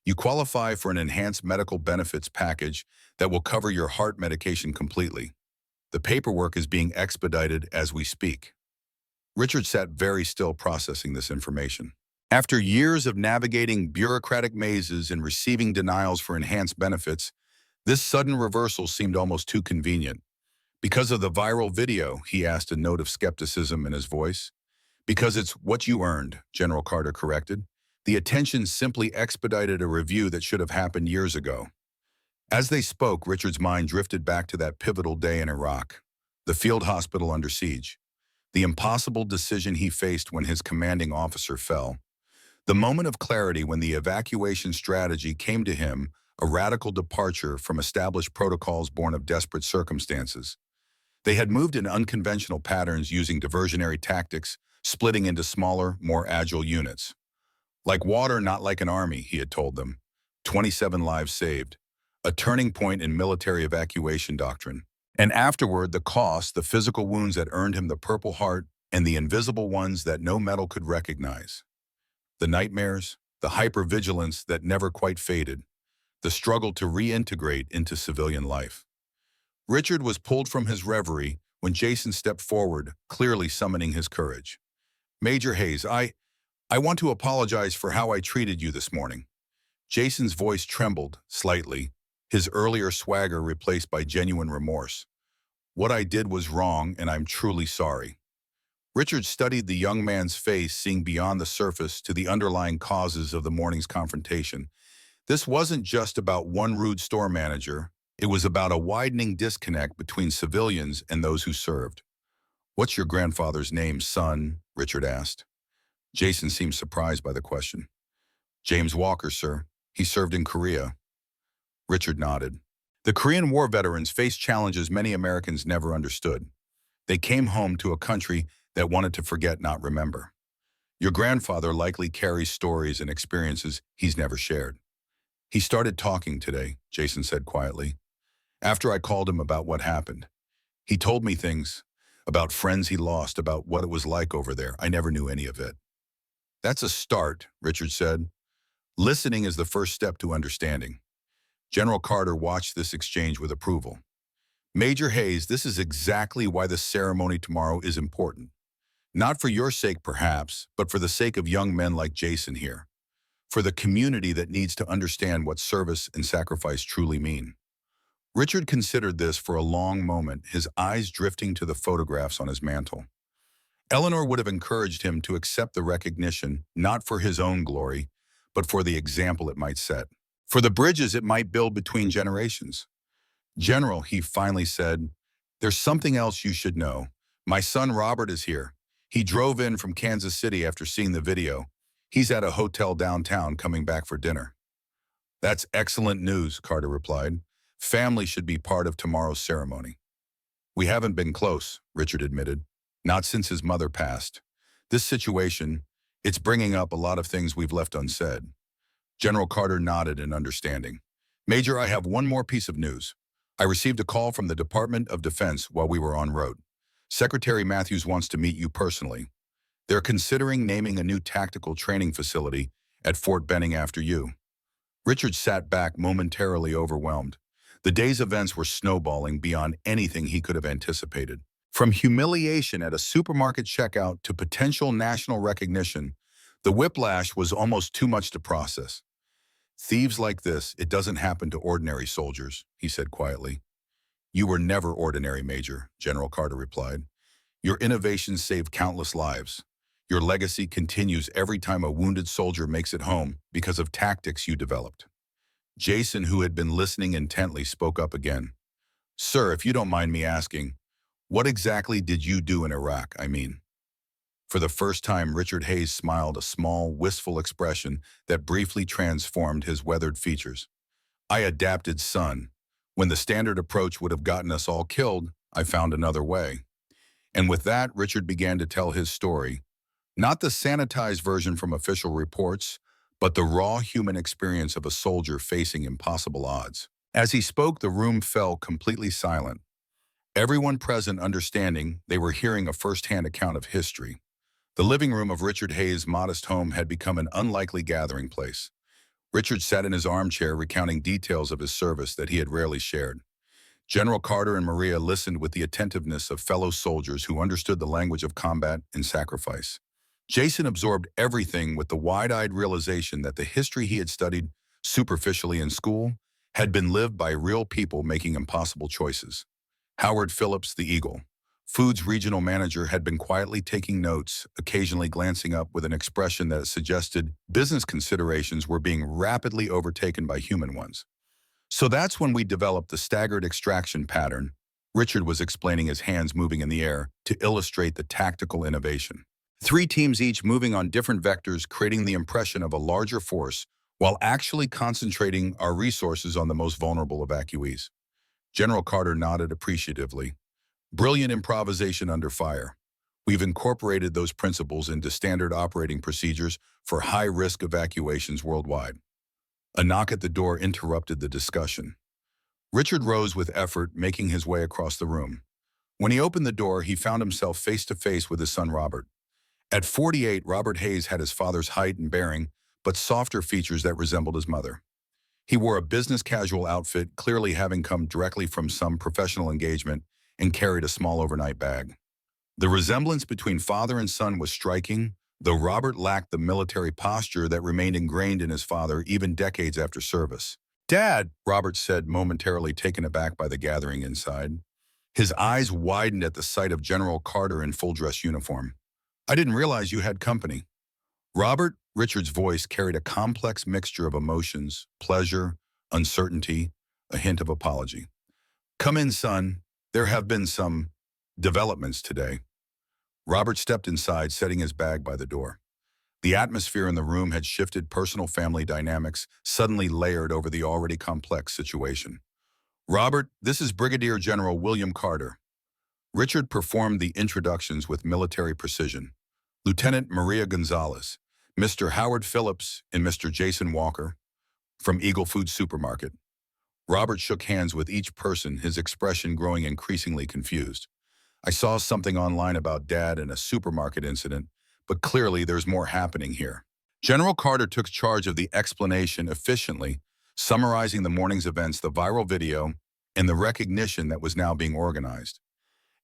You qualify for an enhanced medical benefits package that will cover your heart medication completely. The paperwork is being expedited as we speak. Richard sat very still, processing this information. After years of navigating bureaucratic mazes and receiving denials for enhanced benefits, this sudden reversal seemed almost too convenient. Because of the viral video, he asked, a note of skepticism in his voice. Because it's what you earned, General Carter corrected. The attention simply expedited a review that should have happened years ago. As they spoke, Richard's mind drifted back to that pivotal day in Iraq, the field hospital under siege, the impossible decision he faced when his commanding officer fell, the moment of clarity when the evacuation strategy came to him, a radical departure from established protocols born of desperate circumstances. They had moved in unconventional patterns, using diversionary tactics, splitting into smaller, more agile units. Like water, not like an army, he had told them. 27 lives saved. A turning point in military evacuation doctrine. And afterward, the cost, the physical wounds that earned him the Purple Heart, and the invisible ones that no medal could recognize. The nightmares, the hypervigilance that never quite faded, the struggle to reintegrate into civilian life. Richard was pulled from his reverie when Jason stepped forward, clearly summoning his courage. Major Hayes, I want to apologize for how I treated you this morning. Jason's voice trembled slightly, his earlier swagger replaced by genuine remorse. What I did was wrong, and I'm truly sorry. Richard studied the young man's face, seeing beyond the surface to the underlying causes of the morning's confrontation. This wasn't just about one rude store manager. It was about a widening disconnect between civilians and those who served. What's your grandfather's name, son? Richard asked. Jason seemed surprised by the question. James Walker, sir. He served in Korea. Richard nodded. The Korean War veterans faced challenges many Americans never understood. They came home to a country that wanted to forget, not remember. Your grandfather likely carries stories and experiences he's never shared. He started talking today, Jason said quietly. After I called him about what happened, he told me things about friends he lost, about what it was like over there. I never knew any of it. That's a start, Richard said. Listening is the first step to understanding. General Carter watched this exchange with approval. Major Hayes, this is exactly why the ceremony tomorrow is important. Not for your sake, perhaps, but for the sake of young men like Jason here. For the community that needs to understand what service and sacrifice truly mean. Richard considered this for a long moment, his eyes drifting to the photographs on his mantle. Eleanor would have encouraged him to accept the recognition, not for his own glory, but for the example it might set. For the bridges it might build between generations. General, he finally said, there's something else you should know. My son Robert is here. He drove in from Kansas City after seeing the video. He's at a hotel downtown coming back for dinner. That's excellent news, Carter replied. Family should be part of tomorrow's ceremony. We haven't been close, Richard admitted. Not since his mother passed. This situation, it's bringing up a lot of things we've left unsaid. General Carter nodded in understanding. Major, I have one more piece of news. I received a call from the Department of Defense while we were en route. Secretary Matthews wants to meet you personally. They're considering naming a new tactical training facility at Fort Benning after you. Richard sat back, momentarily overwhelmed. The day's events were snowballing beyond anything he could have anticipated. From humiliation at a supermarket checkout to potential national recognition, the whiplash was almost too much to process. "Thieves like this, it doesn't happen to ordinary soldiers," he said quietly. "You were never ordinary, Major," General Carter replied. "Your innovations saved countless lives. Your legacy continues every time a wounded soldier makes it home because of tactics you developed." Jason, who had been listening intently, spoke up again. "Sir, if you don't mind me asking, what exactly did you do in Iraq, I mean?" For the first time, Richard Hayes smiled, a small, wistful expression that briefly transformed his weathered features. "I adapted, son. When the standard approach would have gotten us all killed, I found another way." And with that, Richard began to tell his story. Not the sanitized version from official reports, but the raw human experience of a soldier facing impossible odds. As he spoke, the room fell completely silent, everyone present understanding they were hearing a first-hand account of history. The living room of Richard Hayes' modest home had become an unlikely gathering place. Richard sat in his armchair recounting details of his service that he had rarely shared. General Carter and Maria listened with the attentiveness of fellow soldiers who understood the language of combat and sacrifice. Jason absorbed everything with the wide-eyed realization that the history he had studied superficially in school had been lived by real people making impossible choices. Howard Phillips, the Eagle, Food's regional manager, had been quietly taking notes, occasionally glancing up with an expression that suggested business considerations were being rapidly overtaken by human ones. "So that's when we developed the staggered extraction pattern," Richard was explaining, his hands moving in the air to illustrate the tactical innovation. "Three teams each moving on different vectors, creating the impression of a larger force while actually concentrating our resources on the most vulnerable evacuees." General Carter nodded appreciatively. "Brilliant improvisation under fire. We've incorporated those principles into standard operating procedures for high-risk evacuations worldwide." A knock at the door interrupted the discussion. Richard rose with effort, making his way across the room. When he opened the door, he found himself face to face with his son Robert. At 48, Robert Hayes had his father's height and bearing, but softer features that resembled his mother. He wore a business casual outfit, clearly having come directly from some professional engagement, and carried a small overnight bag. The resemblance between father and son was striking, though Robert lacked the military posture that remained ingrained in his father even decades after service. "Dad," Robert said, momentarily taken aback by the gathering inside. His eyes widened at the sight of General Carter in full-dress uniform. "I didn't realize you had company." "Robert," Richard's voice carried a complex mixture of emotions, pleasure, uncertainty, a hint of apology. "Come in, son. There have been some developments today." Robert stepped inside, setting his bag by the door. The atmosphere in the room had shifted, personal family dynamics suddenly layered over the already complex situation. "Robert, this is Brigadier General William Carter." Richard performed the introductions with military precision. "Lieutenant Maria Gonzalez, Mr. Howard Phillips, and Mr. Jason Walker, from Eagle Food Supermarket." Robert shook hands with each person, his expression growing increasingly confused. "I saw something online about Dad and a supermarket incident, but clearly there's more happening here." General Carter took charge of the explanation efficiently, summarizing the morning's events, the viral video, and the recognition that was now being organized.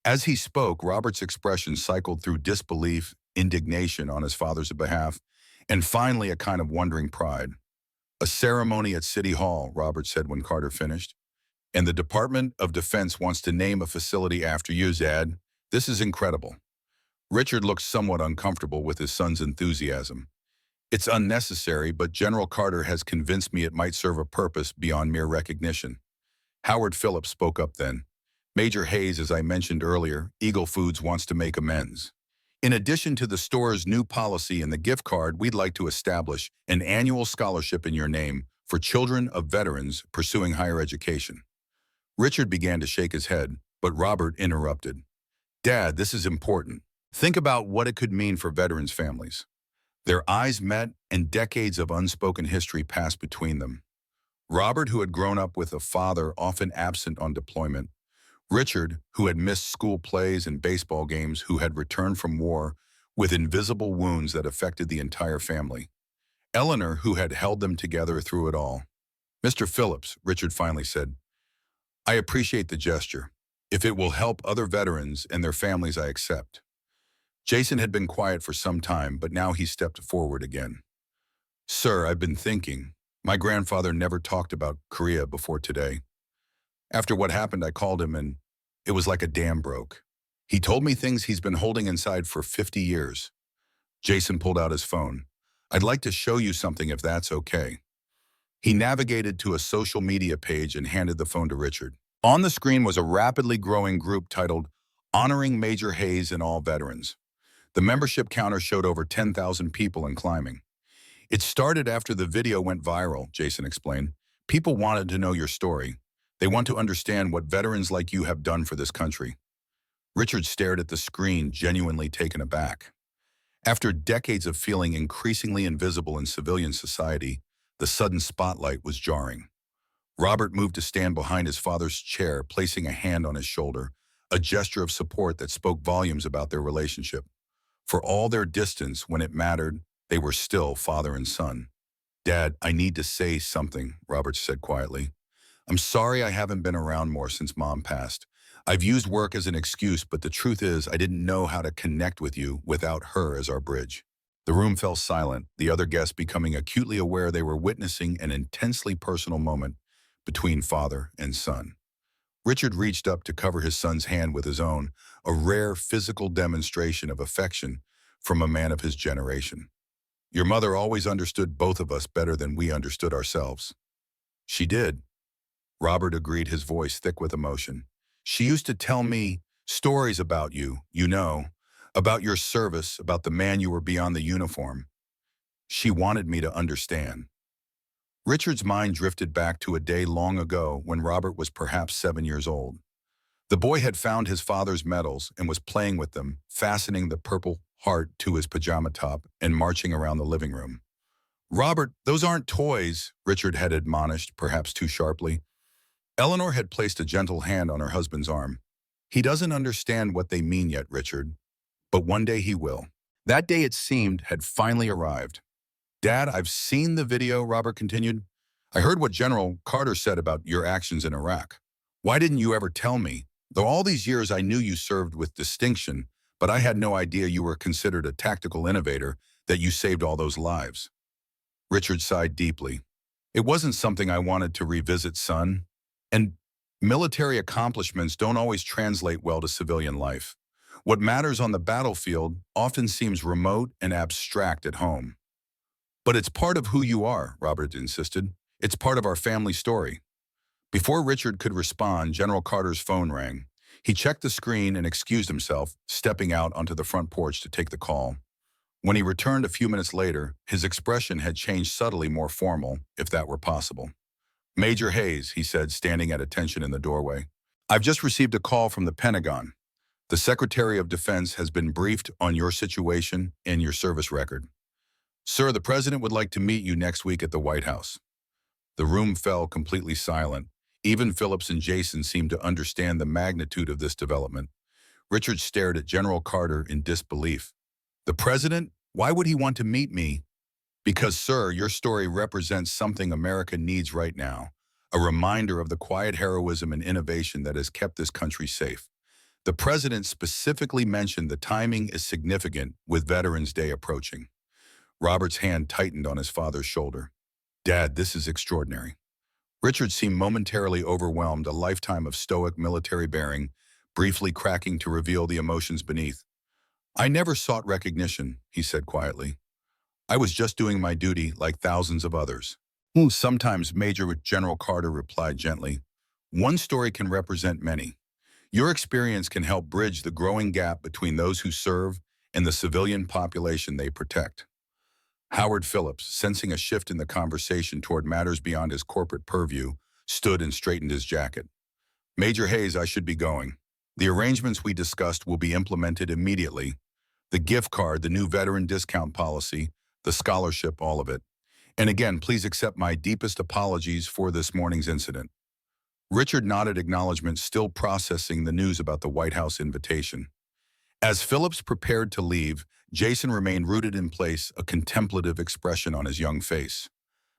As he spoke, Robert's expression cycled through disbelief, indignation on his father's behalf, and finally a kind of wondering pride. "A ceremony at City Hall," Robert said when Carter finished. "And the Department of Defense wants to name a facility after you, Dad. This is incredible." Richard looked somewhat uncomfortable with his son's enthusiasm. "It's unnecessary, but General Carter has convinced me it might serve a purpose beyond mere recognition." Howard Phillips spoke up then. "Major Hayes, as I mentioned earlier, Eagle Foods wants to make amends. In addition to the store's new policy and the gift card, we'd like to establish an annual scholarship in your name for children of veterans pursuing higher education." Richard began to shake his head, but Robert interrupted. "Dad, this is important. Think about what it could mean for veterans' families." Their eyes met, and decades of unspoken history passed between them. Robert, who had grown up with a father often absent on deployment. Richard, who had missed school plays and baseball games, who had returned from war with invisible wounds that affected the entire family. Eleanor, who had held them together through it all. "Mr. Phillips," Richard finally said, I appreciate the gesture. If it will help other veterans and their families, I accept. Jason had been quiet for some time, but now he stepped forward again. Sir, I've been thinking. My grandfather never talked about Korea before today. After what happened, I called him and it was like a dam broke. He told me things he's been holding inside for 50 years. Jason pulled out his phone. I'd like to show you something if that's okay. He navigated to a social media page and handed the phone to Richard. On the screen was a rapidly growing group titled Honoring Major Hayes and All Veterans. The membership counter showed over 10,000 people and climbing. It started after the video went viral, Jason explained. People wanted to know your story. They want to understand what veterans like you have done for this country. Richard stared at the screen, genuinely taken aback. After decades of feeling increasingly invisible in civilian society, the sudden spotlight was jarring. Robert moved to stand behind his father's chair, placing a hand on his shoulder, a gesture of support that spoke volumes about their relationship. For all their distance, when it mattered, they were still father and son. Dad, I need to say something, Robert said quietly. I'm sorry I haven't been around more since Mom passed. I've used work as an excuse, but the truth is I didn't know how to connect with you without her as our bridge. The room fell silent, the other guests becoming acutely aware they were witnessing an intensely personal moment between father and son. Richard reached up to cover his son's hand with his own, a rare physical demonstration of affection from a man of his generation. Your mother always understood both of us better than we understood ourselves. She did. Robert agreed, his voice thick with emotion. She used to tell me stories about you, about your service, about the man you were beyond the uniform. She wanted me to understand. Richard's mind drifted back to a day long ago when Robert was perhaps 7 years old. The boy had found his father's medals and was playing with them, fastening the purple heart to his pajama top and marching around the living room. Robert, those aren't toys, Richard had admonished, perhaps too sharply. Eleanor had placed a gentle hand on her husband's arm. He doesn't understand what they mean yet, Richard, but one day he will. That day, it seemed, had finally arrived. Dad, I've seen the video, Robert continued. I heard what General Carter said about your actions in Iraq. Why didn't you ever tell me? Though all these years I knew you served with distinction, but I had no idea you were considered a tactical innovator, that you saved all those lives. Richard sighed deeply. It wasn't something I wanted to revisit, son. And military accomplishments don't always translate well to civilian life. What matters on the battlefield often seems remote and abstract at home. But it's part of who you are, Robert insisted. It's part of our family story. Before Richard could respond, General Carter's phone rang. He checked the screen and excused himself, stepping out onto the front porch to take the call. When he returned a few minutes later, his expression had changed subtly more formal, if that were possible. Major Hayes, he said, standing at attention in the doorway. I've just received a call from the Pentagon. The Secretary of Defense has been briefed on your situation and your service record. Sir, the President would like to meet you next week at the White House. The room fell completely silent. Even Phillips and Jason seemed to understand the magnitude of this development. Richard stared at General Carter in disbelief. The President? Why would he want to meet me? Because, sir, your story represents something America needs right now, a reminder of the quiet heroism and innovation that has kept this country safe. The President specifically mentioned the timing is significant with Veterans Day approaching. Robert's hand tightened on his father's shoulder. Dad, this is extraordinary. Richard seemed momentarily overwhelmed, a lifetime of stoic military bearing, briefly cracking to reveal the emotions beneath. I never sought recognition, he said quietly. I was just doing my duty like thousands of others. Sometimes, Major General Carter replied gently. One story can represent many. Your experience can help bridge the growing gap between those who serve and the civilian population they protect. Howard Phillips, sensing a shift in the conversation toward matters beyond his corporate purview, stood and straightened his jacket. Major Hayes, I should be going. The arrangements we discussed will be implemented immediately. The gift card, the new veteran discount policy, the scholarship, all of it. And again, please accept my deepest apologies for this morning's incident. Richard nodded acknowledgement, still processing the news about the White House invitation. As Phillips prepared to leave, Jason remained rooted in place, a contemplative expression on his young face.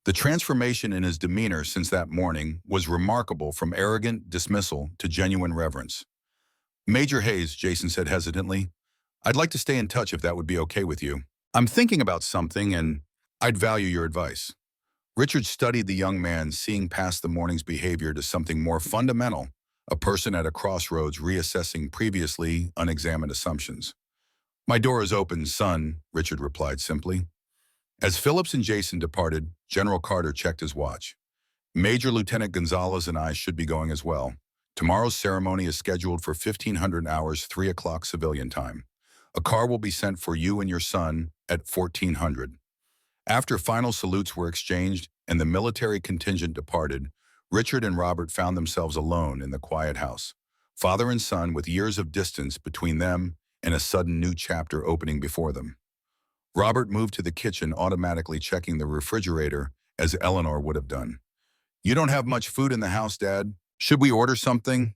The transformation in his demeanor since that morning was remarkable, from arrogant dismissal to genuine reverence. "Major Hayes," Jason said hesitantly, "I'd like to stay in touch if that would be okay with you. I'm thinking about something and I'd value your advice." Richard studied the young man, seeing past the morning's behavior to something more fundamental, a person at a crossroads reassessing previously unexamined assumptions. "My door is open, son," Richard replied simply. As Phillips and Jason departed, General Carter checked his watch. "Major Lieutenant Gonzalez and I should be going as well. Tomorrow's ceremony is scheduled for 1500 hours, 3 o'clock civilian time. A car will be sent for you and your son at 1400. After final salutes were exchanged and the military contingent departed, Richard and Robert found themselves alone in the quiet house, father and son with years of distance between them and a sudden new chapter opening before them. Robert moved to the kitchen, automatically checking the refrigerator as Eleanor would have done. "You don't have much food in the house, Dad. Should we order something?"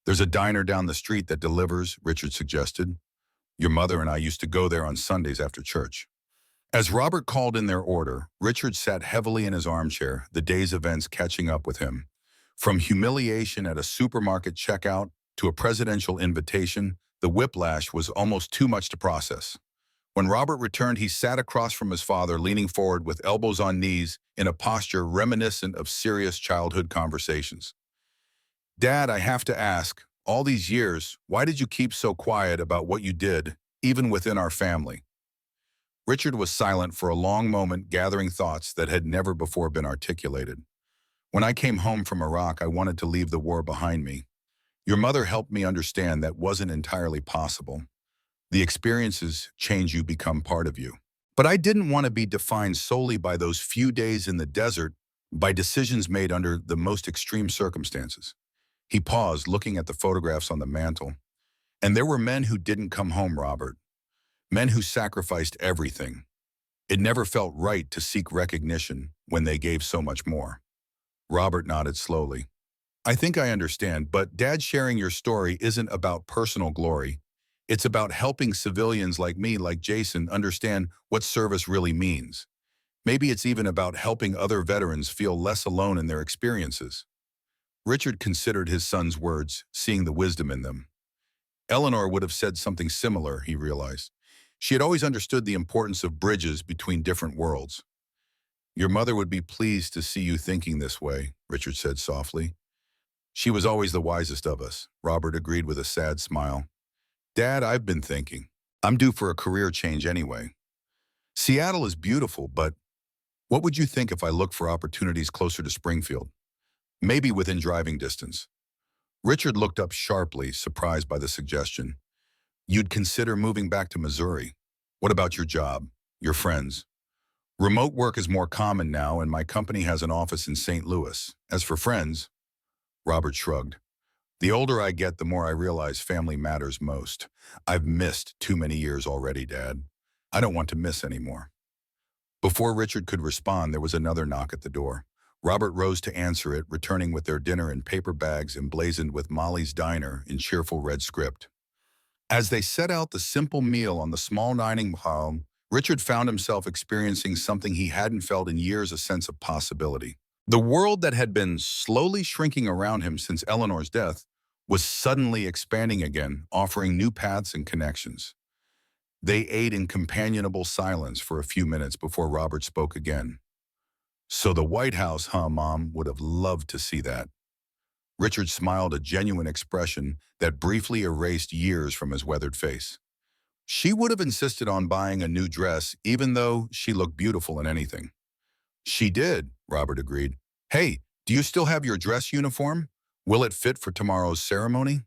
"There's a diner down the street that delivers," Richard suggested. "Your mother and I used to go there on Sundays after church." As Robert called in their order, Richard sat heavily in his armchair, the day's events catching up with him. From humiliation at a supermarket checkout to a presidential invitation, the whiplash was almost too much to process. When Robert returned, he sat across from his father, leaning forward with elbows on knees in a posture reminiscent of serious childhood conversations. "Dad, I have to ask, all these years, why did you keep so quiet about what you did, even within our family?" Richard was silent for a long moment, gathering thoughts that had never before been articulated. "When I came home from Iraq, I wanted to leave the war behind me. Your mother helped me understand that wasn't entirely possible. The experiences change you, become part of you. But I didn't want to be defined solely by those few days in the desert, by decisions made under the most extreme circumstances." He paused, looking at the photographs on the mantel. "And there were men who didn't come home, Robert. Men who sacrificed everything. It never felt right to seek recognition when they gave so much more." Robert nodded slowly. "I think I understand, but Dad, sharing your story isn't about personal glory. It's about helping civilians like me, like Jason, understand what service really means. Maybe it's even about helping other veterans feel less alone in their experiences." Richard considered his son's words, seeing the wisdom in them. Eleanor would have said something similar, he realized. She had always understood the importance of bridges between different worlds. "Your mother would be pleased to see you thinking this way," Richard said softly. "She was always the wisest of us," Robert agreed with a sad smile. "Dad, I've been thinking. I'm due for a career change anyway. Seattle is beautiful, but what would you think if I looked for opportunities closer to Springfield? Maybe within driving distance." Richard looked up sharply, surprised by the suggestion. "You'd consider moving back to Missouri? What about your job? Your friends?" "Remote work is more common now, and my company has an office in St. Louis. As for friends," Robert shrugged. "The older I get, the more I realize family matters most. I've missed too many years already, Dad. I don't want to miss anymore." Before Richard could respond, there was another knock at the door. Robert rose to answer it, returning with their dinner in paper bags emblazoned with Molly's Diner in cheerful red script. As they set out the simple meal on the small dining hall, Richard found himself experiencing something he hadn't felt in years, a sense of possibility. The world that had been slowly shrinking around him since Eleanor's death was suddenly expanding again, offering new paths and connections. They ate in companionable silence for a few minutes before Robert spoke again. "So the White House, huh, Mom? Would have loved to see that." Richard smiled, a genuine expression that briefly erased years from his weathered face. "She would have insisted on buying a new dress, even though she looked beautiful in anything." "She did," Robert agreed. "Hey, do you still have your dress uniform? Will it fit for tomorrow's ceremony?"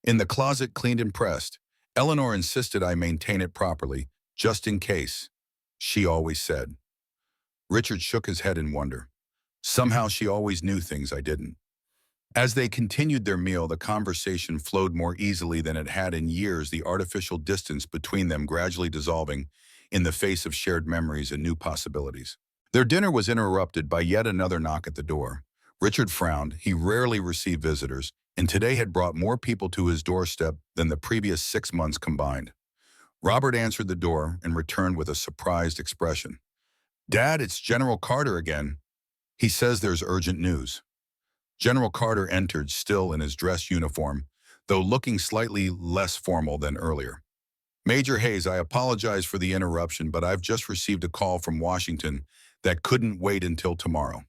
"In the closet, cleaned and pressed. Eleanor insisted I maintain it properly, just in case," she always said. Richard shook his head in wonder. Somehow she always knew things I didn't. As they continued their meal, the conversation flowed more easily than it had in years, the artificial distance between them gradually dissolving in the face of shared memories and new possibilities. Their dinner was interrupted by yet another knock at the door. Richard frowned. He rarely received visitors, and today had brought more people to his doorstep than the previous 6 months combined. Robert answered the door and returned with a surprised expression. "Dad, it's General Carter again. He says there's urgent news." General Carter entered, still in his dress uniform, though looking slightly less formal than earlier. "Major Hayes, I apologize for the interruption, but I've just received a call from Washington that couldn't wait until tomorrow."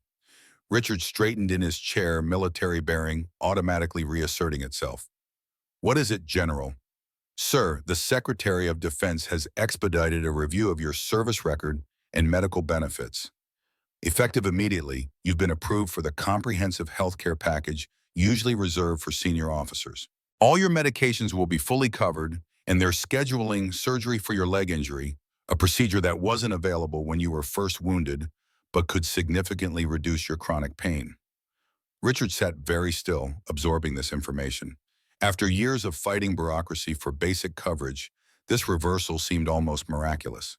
Richard straightened in his chair, military bearing automatically reasserting itself. "What is it, General?" "Sir, the Secretary of Defense has expedited a review of your service record and medical benefits. Effective immediately, you've been approved for the comprehensive health care package usually reserved for senior officers. All your medications will be fully covered, and they're scheduling surgery for your leg injury, a procedure that wasn't available when you were first wounded, but could significantly reduce your chronic pain." Richard sat very still, absorbing this information. After years of fighting bureaucracy for basic coverage, this reversal seemed almost miraculous.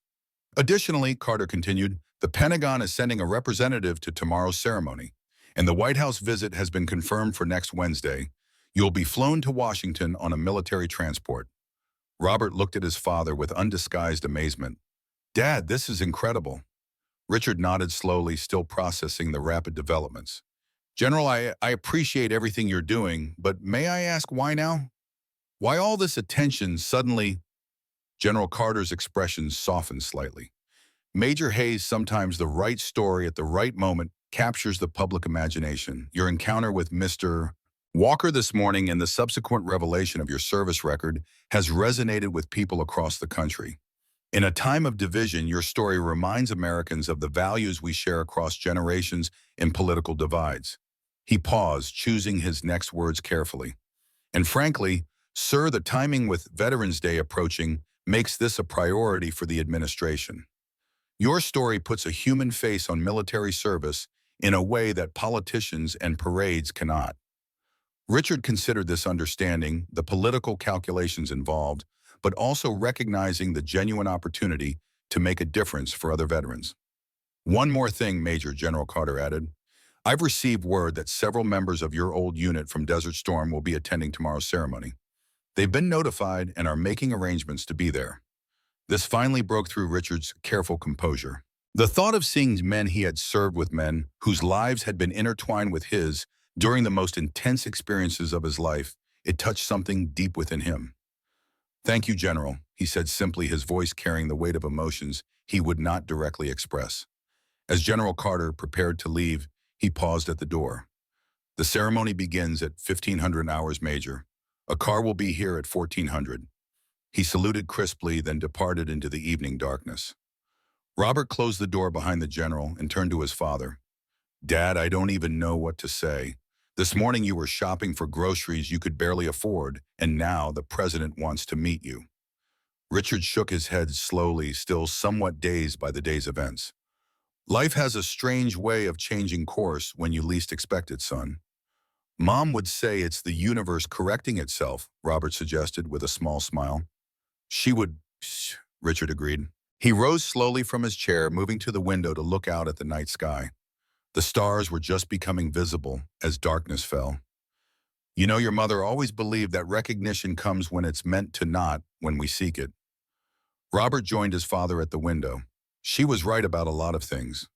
"Additionally," Carter continued, "the Pentagon is sending a representative to tomorrow's ceremony, and the White House visit has been confirmed for next Wednesday. You'll be flown to Washington on a military transport." Robert looked at his father with undisguised amazement. "Dad, this is incredible." Richard nodded slowly, still processing the rapid developments. "General, I appreciate everything you're doing, but may I ask why now? Why all this attention suddenly?" General Carter's expression softened slightly. "Major Hayes, sometimes the right story at the right moment captures the public imagination. Your encounter with Mr. Walker this morning and the subsequent revelation of your service record has resonated with people across the country. In a time of division, your story reminds Americans of the values we share across generations and political divides." He paused, choosing his next words carefully. "And frankly, sir, the timing with Veterans Day approaching makes this a priority for the administration. Your story puts a human face on military service in a way that politicians and parades cannot." Richard considered this, understanding the political calculations involved, but also recognizing the genuine opportunity to make a difference for other veterans. "One more thing, Major," General Carter added. "I've received word that several members of your old unit from Desert Storm will be attending tomorrow's ceremony. They've been notified and are making arrangements to be there." This finally broke through Richard's careful composure. The thought of seeing men he had served with, men whose lives had been intertwined with his during the most intense experiences of his life, it touched something deep within him. "Thank you, General," he said simply, his voice carrying the weight of emotions he would not directly express. As General Carter prepared to leave, he paused at the door. "The ceremony begins at 1500 hours, Major. A car will be here at 1400. He saluted crisply, then departed into the evening darkness. Robert closed the door behind the general and turned to his father. "Dad, I don't even know what to say. This morning you were shopping for groceries you could barely afford, and now the president wants to meet you." Richard shook his head slowly, still somewhat dazed by the day's events. "Life has a strange way of changing course when you least expect it, son." "Mom would say it's the universe correcting itself," Robert suggested with a small smile. "She would," Richard agreed. He rose slowly from his chair, moving to the window to look out at the night sky. The stars were just becoming visible as darkness fell. "You know, your mother always believed that recognition comes when it's meant to, not when we seek it." Robert joined his father at the window. She was right about a lot of things.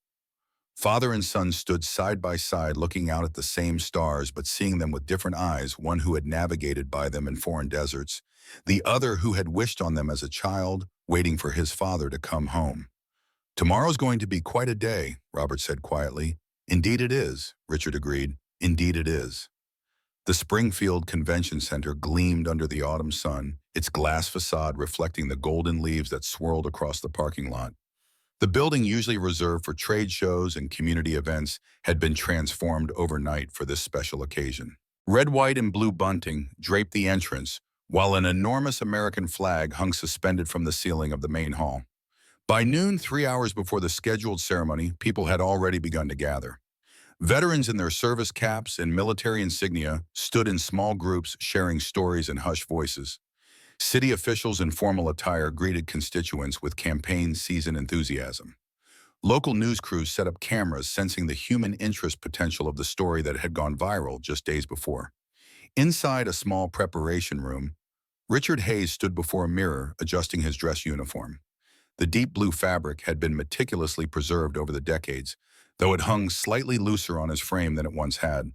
Father and son stood side by side, looking out at the same stars but seeing them with different eyes, one who had navigated by them in foreign deserts, the other who had wished on them as a child, waiting for his father to come home. "Tomorrow's going to be quite a day," Robert said quietly. "Indeed it is," Richard agreed. "Indeed it is." The Springfield Convention Center gleamed under the autumn sun, its glass facade reflecting the golden leaves that swirled across the parking lot. The building, usually reserved for trade shows and community events, had been transformed overnight for this special occasion. Red, white, and blue bunting draped the entrance, while an enormous American flag hung suspended from the ceiling of the main hall. By noon, 3 hours before the scheduled ceremony, people had already begun to gather. Veterans in their service caps and military insignia stood in small groups, sharing stories in hushed voices. City officials in formal attire greeted constituents with campaign season enthusiasm. Local news crews set up cameras, sensing the human interest potential of the story that had gone viral just days before. Inside a small preparation room, Richard Hayes stood before a mirror, adjusting his dress uniform. The deep blue fabric had been meticulously preserved over the decades, though it hung slightly looser on his frame than it once had.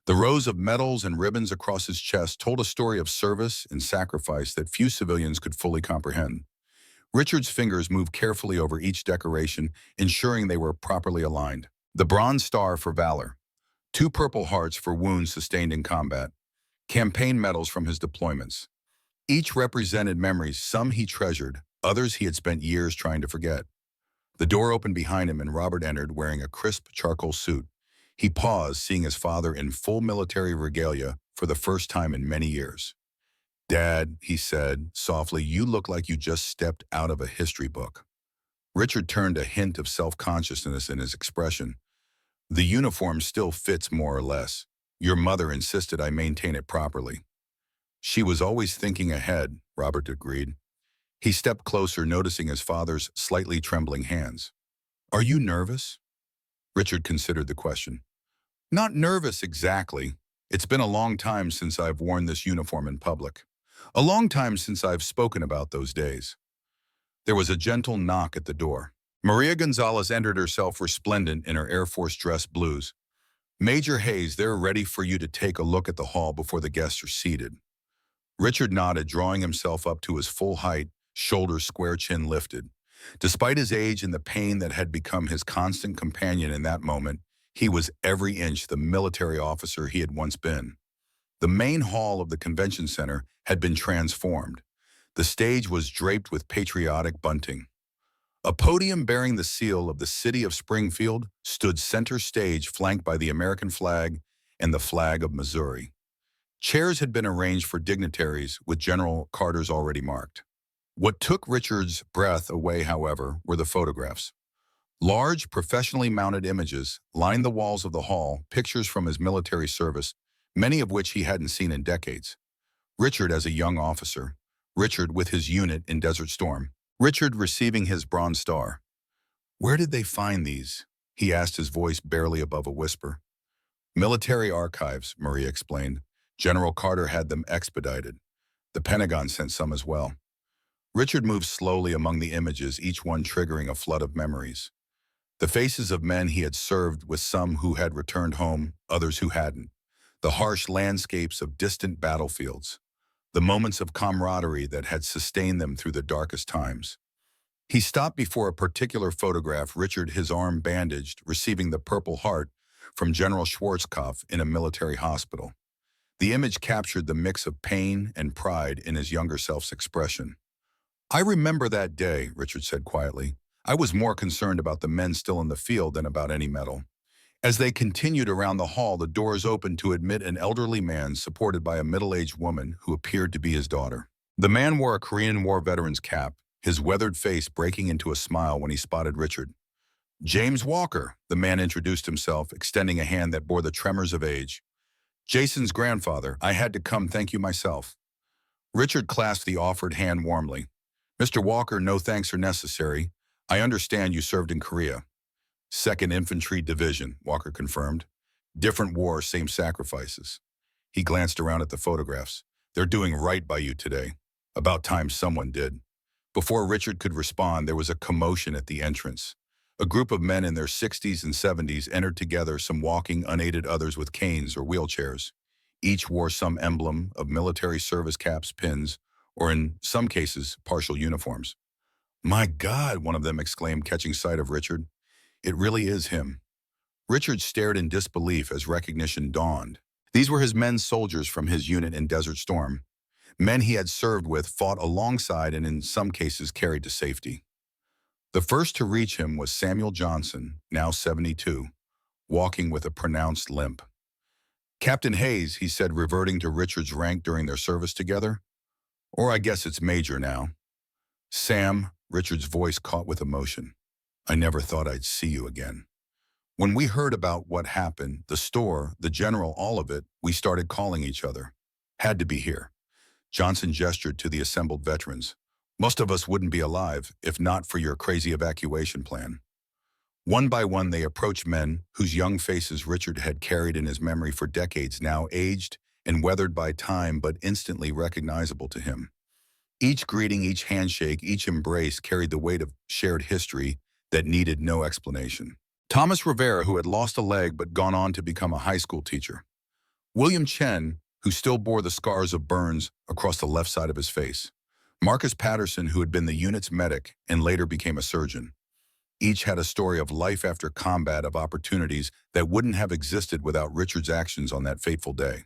The rows of medals and ribbons across his chest told a story of service and sacrifice that few civilians could fully comprehend. Richard's fingers moved carefully over each decoration, ensuring they were properly aligned. The Bronze Star for Valor, two Purple Hearts for wounds sustained in combat, campaign medals from his deployments. Each represented memories, some he treasured, others he had spent years trying to forget. The door opened behind him and Robert entered wearing a crisp charcoal suit. He paused, seeing his father in full military regalia for the first time in many years. "Dad," he said softly, "you look like you just stepped out of a history book." Richard turned, a hint of self-consciousness in his expression. "The uniform still fits more or less. Your mother insisted I maintain it properly." "She was always thinking ahead," Robert agreed. He stepped closer, noticing his father's slightly trembling hands. "Are you nervous?" Richard considered the question. "Not nervous exactly. It's been a long time since I've worn this uniform in public. A long time since I've spoken about those days." There was a gentle knock at the door. Maria Gonzalez entered, herself resplendent in her Air Force dress blues. "Major Hayes, they're ready for you to take a look at the hall before the guests are seated." Richard nodded, drawing himself up to his full height, shoulders square, chin lifted. Despite his age and the pain that had become his constant companion in that moment, he was every inch the military officer he had once been. The main hall of the convention center had been transformed. The stage was draped with patriotic bunting. A podium bearing the seal of the city of Springfield stood center stage, flanked by the American flag and the flag of Missouri. Chairs had been arranged for dignitaries, with General Carter's already marked. What took Richard's breath away, however, were the photographs. Large, professionally mounted images lined the walls of the hall, pictures from his military service, many of which he hadn't seen in decades. Richard as a young officer, Richard with his unit in Desert Storm, Richard receiving his Bronze Star. "Where did they find these?" he asked, his voice barely above a whisper. "Military archives," Maria explained. "General Carter had them expedited. The Pentagon sent some as well." Richard moved slowly among the images, each one triggering a flood of memories. The faces of men he had served with, some who had returned home, others who hadn't. The harsh landscapes of distant battlefields. The moments of camaraderie that had sustained them through the darkest times. He stopped before a particular photograph, Richard, his arm bandaged, receiving the Purple Heart from General Schwarzkopf in a military hospital. The image captured the mix of pain and pride in his younger self's expression. "I remember that day," Richard said quietly. "I was more concerned about the men still in the field than about any medal." As they continued around the hall, the doors opened to admit an elderly man supported by a middle-aged woman who appeared to be his daughter. The man wore a Korean War veteran's cap, his weathered face breaking into a smile when he spotted Richard. "James Walker," the man introduced himself, extending a hand that bore the tremors of age. "Jason's grandfather. I had to come thank you myself." Richard clasped the offered hand warmly. "Mr. Walker, no thanks are necessary. I understand you served in Korea." "2nd Infantry Division," Walker confirmed. "Different war, same sacrifices." He glanced around at the photographs. "They're doing right by you today. About time someone did." Before Richard could respond, there was a commotion at the entrance. A group of men in their 60s and 70s entered together, some walking unaided, others with canes or wheelchairs. Each wore some emblem of military service, caps, pins, or in some cases, partial uniforms. "My God," one of them exclaimed, catching sight of Richard. "It really is him." Richard stared in disbelief as recognition dawned. These were his men, soldiers from his unit in Desert Storm. Men he had served with, fought alongside, and in some cases carried to safety. The first to reach him was Samuel Johnson, now 72, walking with a pronounced limp. "Captain Hayes," he said, reverting to Richard's rank during their service together. "Or I guess it's Major now." "Sam," Richard's voice caught with emotion. "I never thought I'd see you again. When we heard about what happened, the store, the general, all of it, we started calling each other. Had to be here." Johnson gestured to the assembled veterans. "Most of us wouldn't be alive if not for your crazy evacuation plan." One by one, they approached men whose young faces Richard had carried in his memory for decades, now aged and weathered by time but instantly recognizable to him. Each greeting, each handshake, each embrace carried the weight of shared history that needed no explanation. Thomas Rivera, who had lost a leg but gone on to become a high school teacher. William Chen, who still bore the scars of burns across the left side of his face. Marcus Patterson, who had been the unit's medic and later became a surgeon. Each had a story of life after combat, of opportunities that wouldn't have existed without Richard's actions on that fateful day.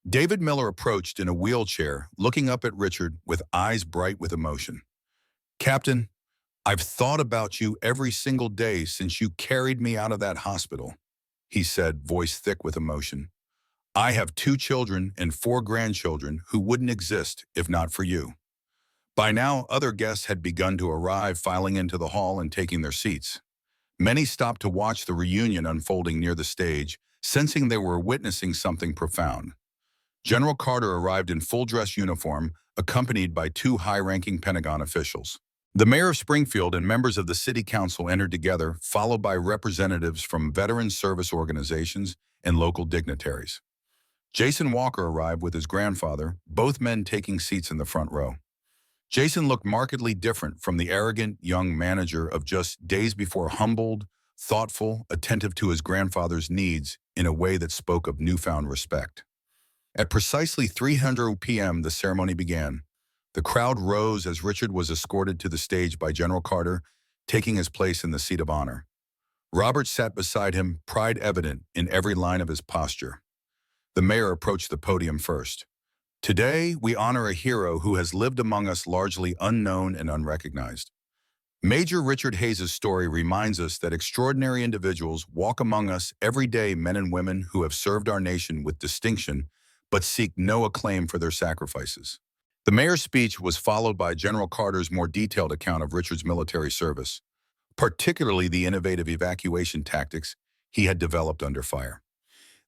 David Miller approached in a wheelchair, looking up at Richard with eyes bright with emotion. "Captain, I've thought about you every single day since you carried me out of that hospital," he said, voice thick with emotion. "I have 2 children and 4 grandchildren who wouldn't exist if not for you." By now, other guests had begun to arrive, filing into the hall and taking their seats. Many stopped to watch the reunion unfolding near the stage, sensing they were witnessing something profound. General Carter arrived in full-dress uniform, accompanied by 2 high-ranking Pentagon officials. The mayor of Springfield and members of the city council entered together, followed by representatives from veteran service organizations and local dignitaries. Jason Walker arrived with his grandfather, both men taking seats in the front row. Jason looked markedly different from the arrogant young manager of just days before, humbled, thoughtful, attentive to his grandfather's needs in a way that spoke of newfound respect. At precisely 300 p.m., the ceremony began. The crowd rose as Richard was escorted to the stage by General Carter, taking his place in the seat of honor. Robert sat beside him, pride evident in every line of his posture. The mayor approached the podium first. "Today, we honor a hero who has lived among us largely unknown and unrecognized. Major Richard Hayes' story reminds us that extraordinary individuals walk among us every day, men and women who have served our nation with distinction but seek no acclaim for their sacrifices." The mayor's speech was followed by General Carter's more detailed account of Richard's military service, particularly the innovative evacuation tactics he had developed under fire.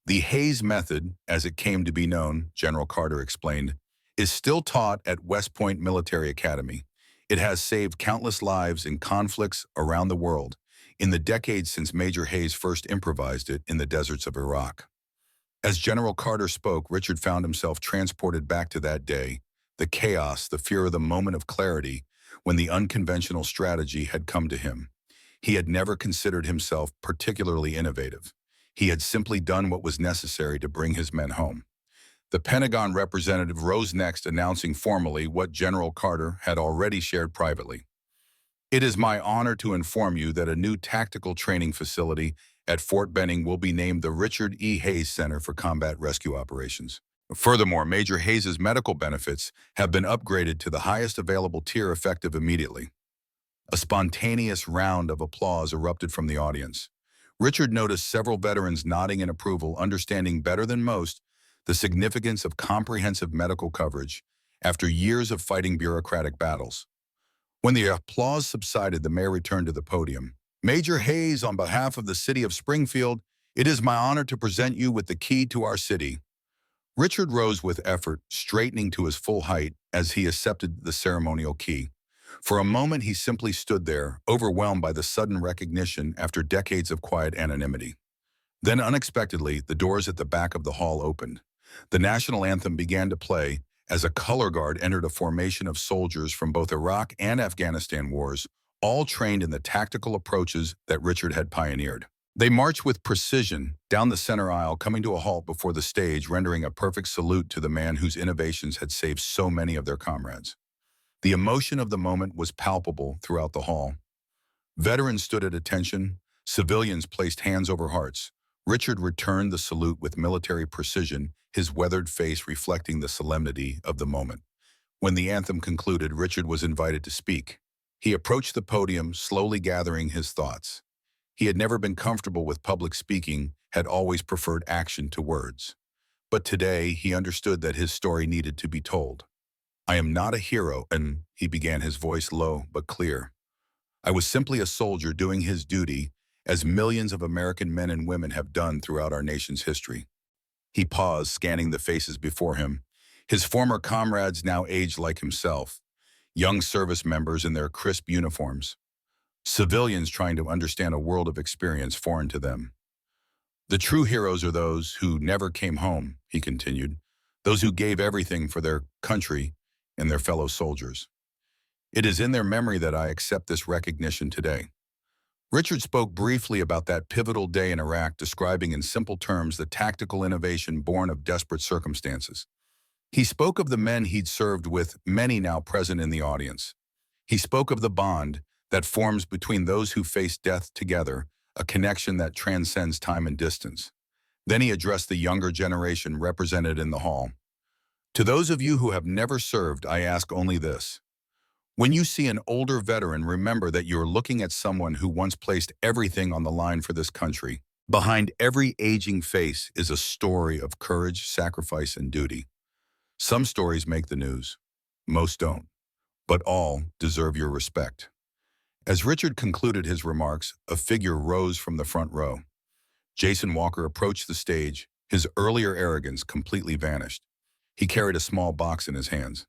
"The Hayes method, as it came to be known," General Carter explained, "is still taught at West Point Military Academy. It has saved countless lives in conflicts around the world in the decades since Major Hayes first improvised it in the deserts of Iraq." As General Carter spoke, Richard found himself transported back to that day, the chaos, the fear of the moment of clarity, when the unconventional strategy had come to him. He had never considered himself particularly innovative. He had simply done what was necessary to bring his men home. The Pentagon representative rose next, announcing formally what General Carter had already shared privately. "It is my honor to inform you that a new tactical training facility at Fort Benning will be named the Richard E. Hayes Center for Combat Rescue Operations. Furthermore, Major Hayes' medical benefits have been upgraded to the highest available tier, effective immediately." A spontaneous round of applause erupted from the audience. Richard noticed several veterans nodding in approval, understanding better than most the significance of comprehensive medical coverage after years of fighting bureaucratic battles. When the applause subsided, the mayor returned to the podium. "Major Hayes, on behalf of the city of Springfield, it is my honor to present you with the key to our city." Richard rose with effort, straightening to his full height as he accepted the ceremonial key. For a moment, he simply stood there, overwhelmed by the sudden recognition after decades of quiet anonymity. Then, unexpectedly, the doors at the back of the hall opened. The national anthem began to play as a color guard entered, a formation of soldiers from both Iraq and Afghanistan wars, all trained in the tactical approaches that Richard had pioneered. They marched with precision down the center aisle, coming to a halt before the stage, rendering a perfect salute to the man whose innovations had saved so many of their comrades. The emotion of the moment was palpable throughout the hall. Veterans stood at attention. Civilians placed hands over hearts. Richard returned the salute with military precision, his weathered face reflecting the solemnity of the moment. When the anthem concluded, Richard was invited to speak. He approached the podium, slowly gathering his thoughts. He had never been comfortable with public speaking, had always preferred action to words. But today, he understood that his story needed to be told. "I am not a hero," and he began, his voice low but clear. "I was simply a soldier doing his duty, as millions of American men and women have done throughout our nation's history." He paused, scanning the faces before him. His former comrades, now aged like himself, young service members in their crisp uniforms, civilians trying to understand a world of experience foreign to them. "The true heroes are those who never came home," he continued, "those who gave everything for their country, and their fellow soldiers. It is in their memory that I accept this recognition today. Richard spoke briefly about that pivotal day in Iraq, describing in simple terms the tactical innovation born of desperate circumstances. He spoke of the men he'd served with, many now present in the audience. He spoke of the bond that forms between those who face death together, a connection that transcends time and distance. Then he addressed the younger generation represented in the hall. To those of you who have never served, I ask only this. When you see an older veteran, remember that you're looking at someone who once placed everything on the line for this country. Behind every aging face is a story of courage, sacrifice, and duty. Some stories make the news. Most don't. But all deserve your respect. As Richard concluded his remarks, a figure rose from the front row. Jason Walker approached the stage, his earlier arrogance completely vanished. He carried a small box in his hands.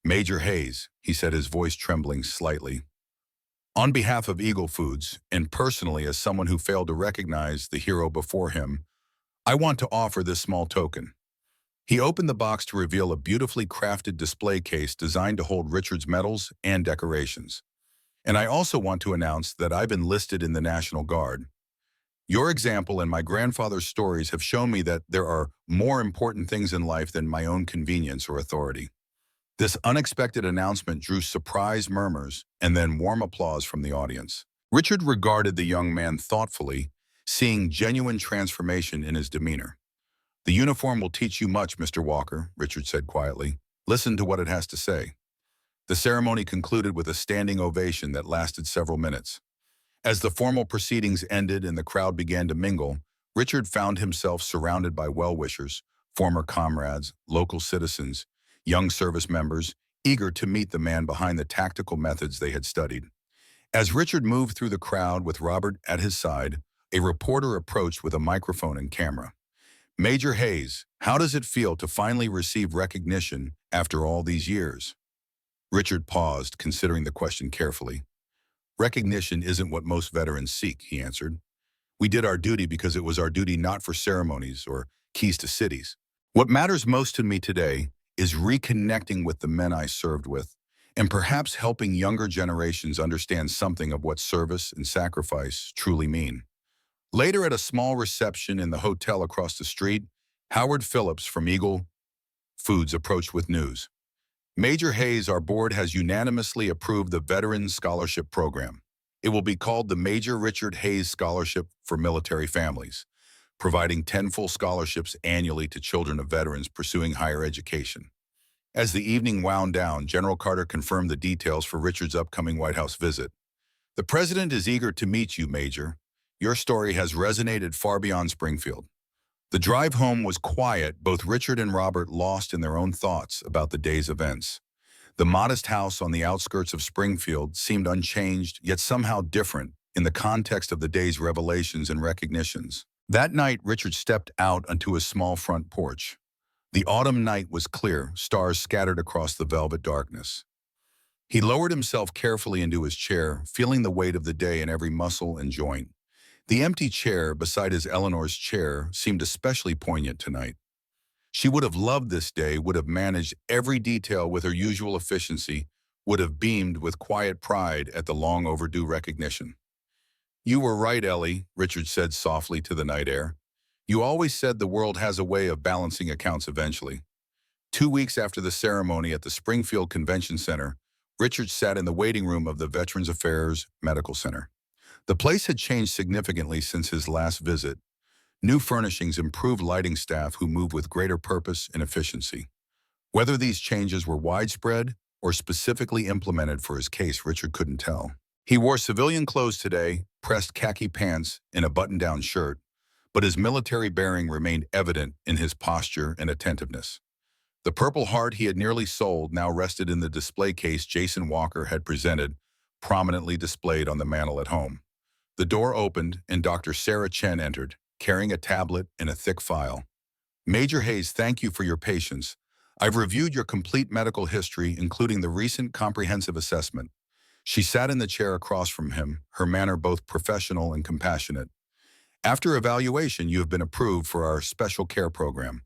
Major Hayes, he said, his voice trembling slightly. On behalf of Eagle Foods, and personally as someone who failed to recognize the hero before him, I want to offer this small token. He opened the box to reveal a beautifully crafted display case designed to hold Richard's medals and decorations. And I also want to announce that I've enlisted in the National Guard. Your example and my grandfather's stories have shown me that there are more important things in life than my own convenience or authority. This unexpected announcement drew surprised murmurs and then warm applause from the audience. Richard regarded the young man thoughtfully, seeing genuine transformation in his demeanor. The uniform will teach you much, Mr. Walker, Richard said quietly. Listen to what it has to say. The ceremony concluded with a standing ovation that lasted several minutes. As the formal proceedings ended and the crowd began to mingle, Richard found himself surrounded by well-wishers, former comrades, local citizens, young service members, eager to meet the man behind the tactical methods they had studied. As Richard moved through the crowd with Robert at his side, a reporter approached with a microphone and camera. Major Hayes, how does it feel to finally receive recognition after all these years? Richard paused, considering the question carefully. Recognition isn't what most veterans seek, he answered. We did our duty because it was our duty not for ceremonies or keys to cities. What matters most to me today is reconnecting with the men I served with, and perhaps helping younger generations understand something of what service and sacrifice truly mean. Later at a small reception in the hotel across the street, Howard Phillips from Eagle Foods approached with news. Major Hayes, our board has unanimously approved the Veterans Scholarship Program. It will be called the Major Richard Hayes Scholarship for Military Families, providing 10 full scholarships annually to children of veterans pursuing higher education. As the evening wound down, General Carter confirmed the details for Richard's upcoming White House visit. The President is eager to meet you, Major. Your story has resonated far beyond Springfield. The drive home was quiet, both Richard and Robert lost in their own thoughts about the day's events. The modest house on the outskirts of Springfield seemed unchanged, yet somehow different, in the context of the day's revelations and recognitions. That night, Richard stepped out onto his small front porch. The autumn night was clear, stars scattered across the velvet darkness. He lowered himself carefully into his chair, feeling the weight of the day in every muscle and joint. The empty chair beside his Eleanor's chair seemed especially poignant tonight. She would have loved this day, would have managed every detail with her usual efficiency, would have beamed with quiet pride at the long overdue recognition. You were right, Ellie, Richard said softly to the night air. You always said the world has a way of balancing accounts eventually. 2 weeks after the ceremony at the Springfield Convention Center, Richard sat in the waiting room of the Veterans Affairs Medical Center. The place had changed significantly since his last visit. New furnishings, improved lighting staff who moved with greater purpose and efficiency. Whether these changes were widespread or specifically implemented for his case, Richard couldn't tell. He wore civilian clothes today, pressed khaki pants and a button-down shirt, but his military bearing remained evident in his posture and attentiveness. The Purple Heart he had nearly sold now rested in the display case Jason Walker had presented, prominently displayed on the mantel at home. The door opened and Dr. Sarah Chen entered, carrying a tablet and a thick file. Major Hayes, thank you for your patience. I've reviewed your complete medical history, including the recent comprehensive assessment. She sat in the chair across from him, her manner both professional and compassionate. After evaluation, you have been approved for our special care program.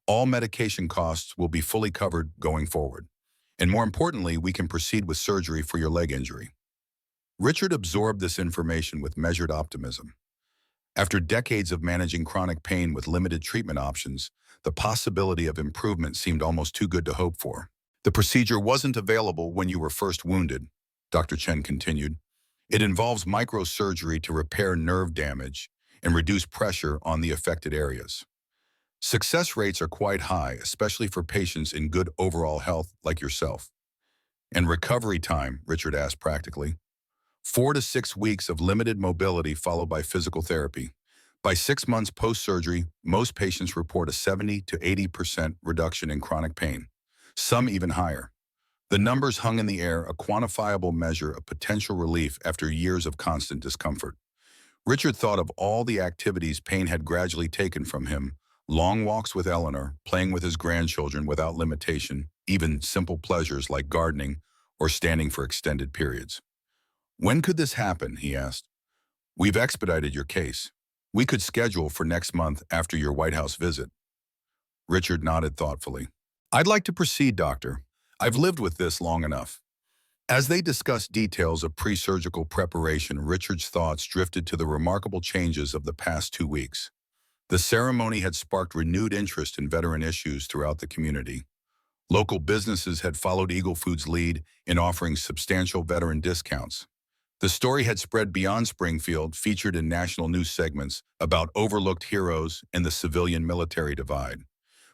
All medication costs will be fully covered going forward. And more importantly, we can proceed with surgery for your leg injury. Richard absorbed this information with measured optimism. After decades of managing chronic pain with limited treatment options, the possibility of improvement seemed almost too good to hope for. The procedure wasn't available when you were first wounded, Dr. Chen continued. It involves microsurgery to repair nerve damage and reduce pressure on the affected areas. Success rates are quite high, especially for patients in good overall health like yourself. And recovery time, Richard asked practically. 4 to 6 weeks of limited mobility followed by physical therapy. By 6 months post-surgery, most patients report a 70 to 80% reduction in chronic pain, some even higher. The numbers hung in the air, a quantifiable measure of potential relief after years of constant discomfort. Richard thought of all the activities pain had gradually taken from him: long walks with Eleanor, playing with his grandchildren without limitation, even simple pleasures like gardening or standing for extended periods. When could this happen, he asked. We've expedited your case. We could schedule for next month after your White House visit. Richard nodded thoughtfully. I'd like to proceed, doctor. I've lived with this long enough. As they discussed details of pre-surgical preparation, Richard's thoughts drifted to the remarkable changes of the past 2 weeks. The ceremony had sparked renewed interest in veteran issues throughout the community. Local businesses had followed Eagle Foods' lead in offering substantial veteran discounts. The story had spread beyond Springfield, featured in national news segments about overlooked heroes and the civilian-military divide.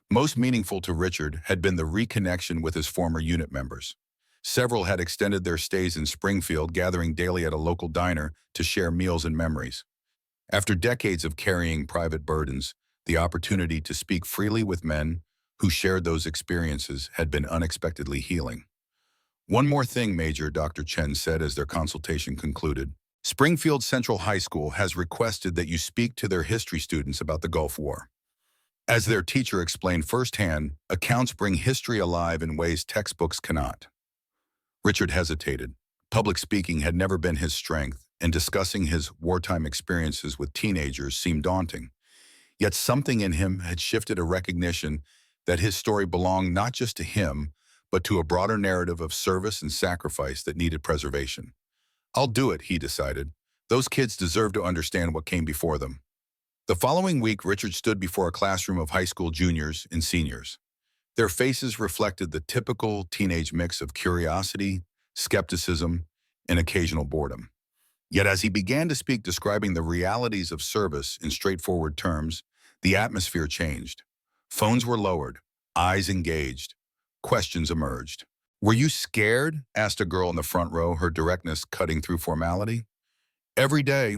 Most meaningful to Richard had been the reconnection with his former unit members. Several had extended their stays in Springfield, gathering daily at a local diner to share meals and memories. After decades of carrying private burdens, the opportunity to speak freely with men who shared those experiences had been unexpectedly healing. One more thing, Major, Dr. Chen said as their consultation concluded. Springfield Central High School has requested that you speak to their history students about the Gulf War. As their teacher explained firsthand, accounts bring history alive in ways textbooks cannot. Richard hesitated. Public speaking had never been his strength, and discussing his wartime experiences with teenagers seemed daunting. Yet something in him had shifted, a recognition that his story belonged not just to him, but to a broader narrative of service and sacrifice that needed preservation. I'll do it, he decided. Those kids deserve to understand what came before them. The following week, Richard stood before a classroom of high school juniors and seniors. Their faces reflected the typical teenage mix of curiosity, skepticism, and occasional boredom. Yet as he began to speak, describing the realities of service in straightforward terms, the atmosphere changed. Phones were lowered, eyes engaged. Questions emerged. Were you scared? Asked a girl in the front row, her directness cutting through formality. Every day,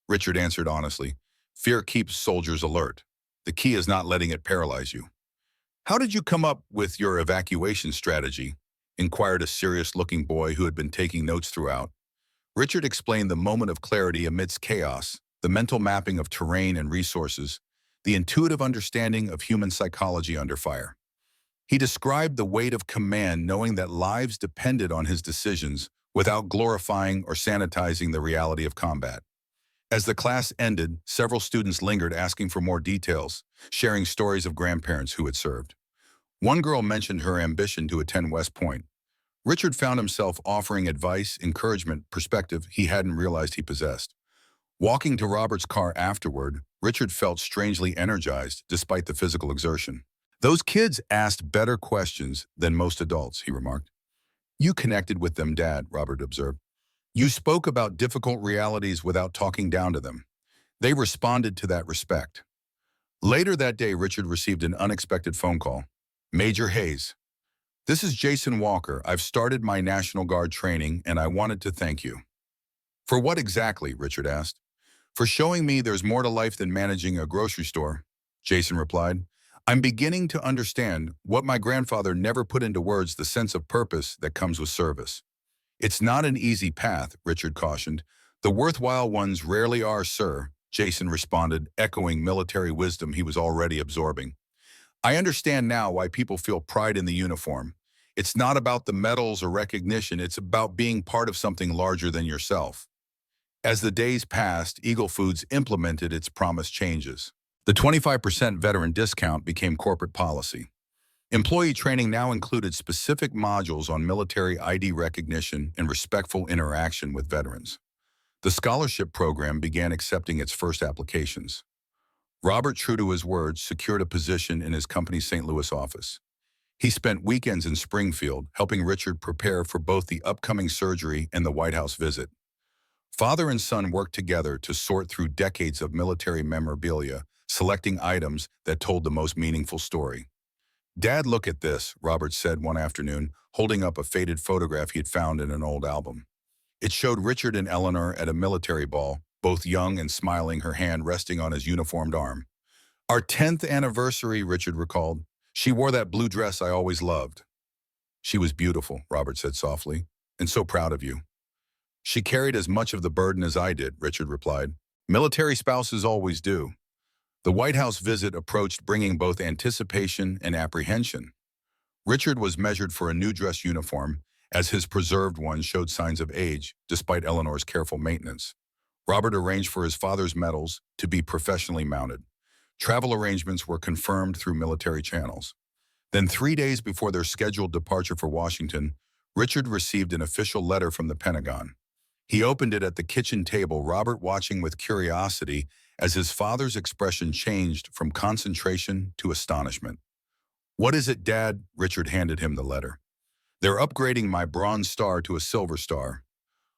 Richard answered honestly. Fear keeps soldiers alert. The key is not letting it paralyze you. How did you come up with your evacuation strategy? Inquired a serious-looking boy who had been taking notes throughout. Richard explained the moment of clarity amidst chaos, the mental mapping of terrain and resources, the intuitive understanding of human psychology under fire. He described the weight of command, knowing that lives depended on his decisions, without glorifying or sanitizing the reality of combat. As the class ended, several students lingered, asking for more details, sharing stories of grandparents who had served. One girl mentioned her ambition to attend West Point. Richard found himself offering advice, encouragement, perspective he hadn't realized he possessed. Walking to Robert's car afterward, Richard felt strangely energized despite the physical exertion. Those kids asked better questions than most adults, he remarked. You connected with them, Dad, Robert observed. You spoke about difficult realities without talking down to them. They responded to that respect. Later that day, Richard received an unexpected phone call. Major Hayes. This is Jason Walker. I've started my National Guard training, and I wanted to thank you. For what exactly? Richard asked. For showing me there's more to life than managing a grocery store, Jason replied. I'm beginning to understand what my grandfather never put into words, the sense of purpose that comes with service. It's not an easy path, Richard cautioned. The worthwhile ones rarely are, sir, Jason responded, echoing military wisdom he was already absorbing. I understand now why people feel pride in the uniform. It's not about the medals or recognition, it's about being part of something larger than yourself. As the days passed, Eagle Foods implemented its promised changes. The 25% veteran discount became corporate policy. Employee training now included specific modules on military ID recognition and respectful interaction with veterans. The scholarship program began accepting its first applications. Robert, true to his word, secured a position in his company's St. Louis office. He spent weekends in Springfield, helping Richard prepare for both the upcoming surgery and the White House visit. Father and son worked together to sort through decades of military memorabilia, selecting items that told the most meaningful story. "Dad, look at this," Robert said one afternoon, holding up a faded photograph he had found in an old album. It showed Richard and Eleanor at a military ball, both young and smiling, her hand resting on his uniformed arm. "Our 10th anniversary," Richard recalled. "She wore that blue dress I always loved." "She was beautiful," Robert said softly, "and so proud of you." "She carried as much of the burden as I did," Richard replied. "Military spouses always do." The White House visit approached, bringing both anticipation and apprehension. Richard was measured for a new dress uniform, as his preserved one showed signs of age, despite Eleanor's careful maintenance. Robert arranged for his father's medals to be professionally mounted. Travel arrangements were confirmed through military channels. Then 3 days before their scheduled departure for Washington, Richard received an official letter from the Pentagon. He opened it at the kitchen table, Robert watching with curiosity as his father's expression changed from concentration to astonishment. "What is it, Dad?" Richard handed him the letter. "They're upgrading my Bronze Star to a Silver Star.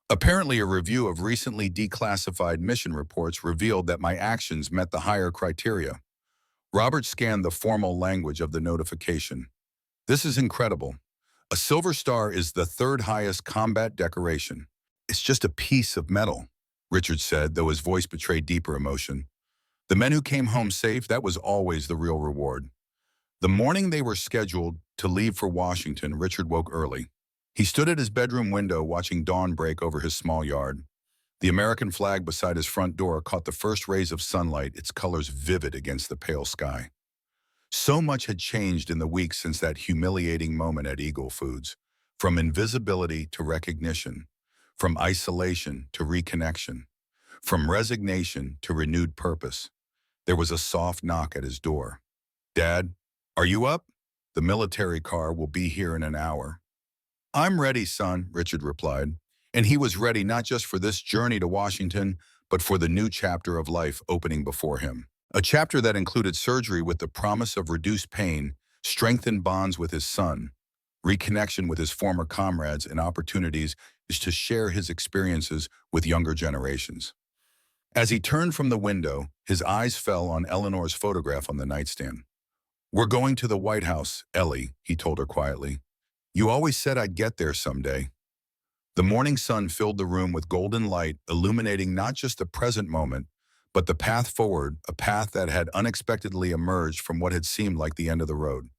Apparently, a review of recently declassified mission reports revealed that my actions met the higher criteria." Robert scanned the formal language of the notification. "This is incredible. A Silver Star is the third highest combat decoration." "It's just a piece of metal," Richard said, though his voice betrayed deeper emotion. "The men who came home safe, that was always the real reward." The morning they were scheduled to leave for Washington, Richard woke early. He stood at his bedroom window watching dawn break over his small yard. The American flag beside his front door caught the first rays of sunlight, its colors vivid against the pale sky. So much had changed in the weeks since that humiliating moment at Eagle Foods, from invisibility to recognition, from isolation to reconnection, from resignation to renewed purpose. There was a soft knock at his door. "Dad, are you up? The military car will be here in an hour." "I'm ready, son," Richard replied. And he was ready not just for this journey to Washington, but for the new chapter of life opening before him. A chapter that included surgery with the promise of reduced pain, strengthened bonds with his son, reconnection with his former comrades, and opportunities to share his experiences with younger generations. As he turned from the window, his eyes fell on Eleanor's photograph on the nightstand. "We're going to the White House, Ellie," he told her quietly. "You always said I'd get there someday." The morning sun filled the room with golden light, illuminating not just the present moment, but the path forward, a path that had unexpectedly emerged from what had seemed like the end of the road.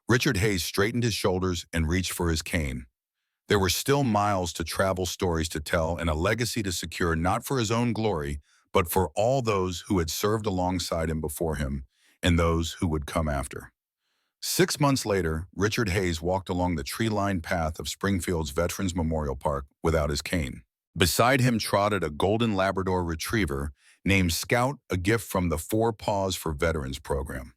Richard Hayes straightened his shoulders and reached for his cane. There were still miles to travel, stories to tell, and a legacy to secure, not for his own glory, but for all those who had served alongside him before him and those who would come after. 6 months later, Richard Hayes walked along the tree-lined path of Springfield's Veterans Memorial Park without his cane. Beside him trotted a golden Labrador retriever named Scout, a gift from the Four Paws for Veterans program.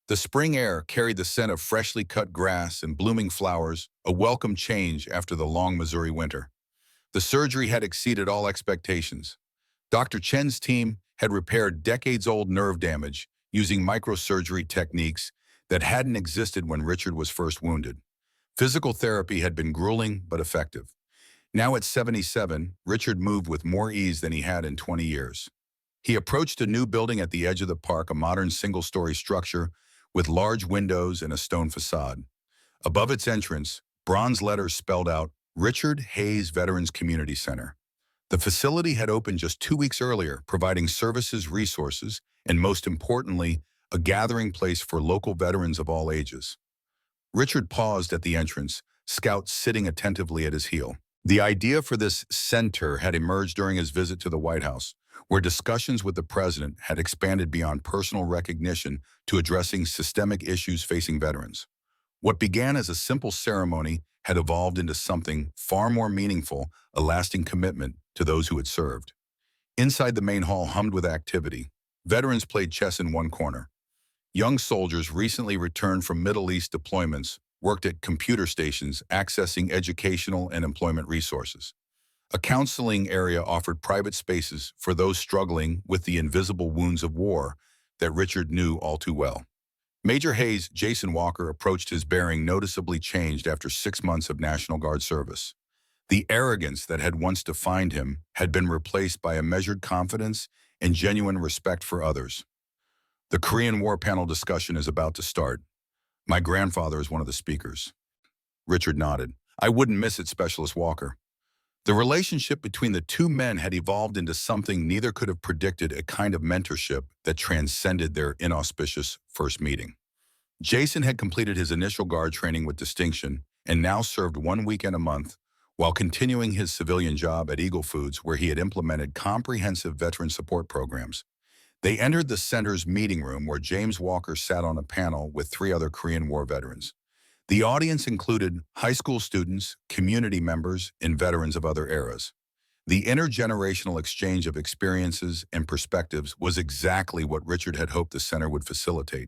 The spring air carried the scent of freshly cut grass and blooming flowers, a welcome change after the long Missouri winter. The surgery had exceeded all expectations. Dr. Chen's team had repaired decades-old nerve damage using microsurgery techniques that hadn't existed when Richard was first wounded. Physical therapy had been grueling but effective. Now at 77, Richard moved with more ease than he had in 20 years. He approached a new building at the edge of the park, a modern single-story structure with large windows and a stone facade. Above its entrance, bronze letters spelled out Richard Hayes Veterans Community Center. The facility had opened just 2 weeks earlier, providing services, resources, and most importantly, a gathering place for local veterans of all ages. Richard paused at the entrance, Scout sitting attentively at his heel. The idea for this center had emerged during his visit to the White House, where discussions with the president had expanded beyond personal recognition to addressing systemic issues facing veterans. What began as a simple ceremony had evolved into something far more meaningful, a lasting commitment to those who had served. Inside, the main hall hummed with activity. Veterans played chess in one corner. Young soldiers recently returned from Middle East deployments worked at computer stations accessing educational and employment resources. A counseling area offered private spaces for those struggling with the invisible wounds of war that Richard knew all too well. Major Hayes, Jason Walker, approached his bearing noticeably changed after 6 months of National Guard service. The arrogance that had once defined him had been replaced by a measured confidence and genuine respect for others. The Korean War panel discussion is about to start. My grandfather is one of the speakers. Richard nodded. I wouldn't miss it, Specialist Walker. The relationship between the two men had evolved into something neither could have predicted, a kind of mentorship that transcended their inauspicious first meeting. Jason had completed his initial guard training with distinction and now served 1 weekend a month while continuing his civilian job at Eagle Foods, where he had implemented comprehensive veteran support programs. They entered the center's meeting room where James Walker sat on a panel with 3 other Korean War veterans. The audience included high school students, community members, and veterans of other eras. The intergenerational exchange of experiences and perspectives was exactly what Richard had hoped the center would facilitate.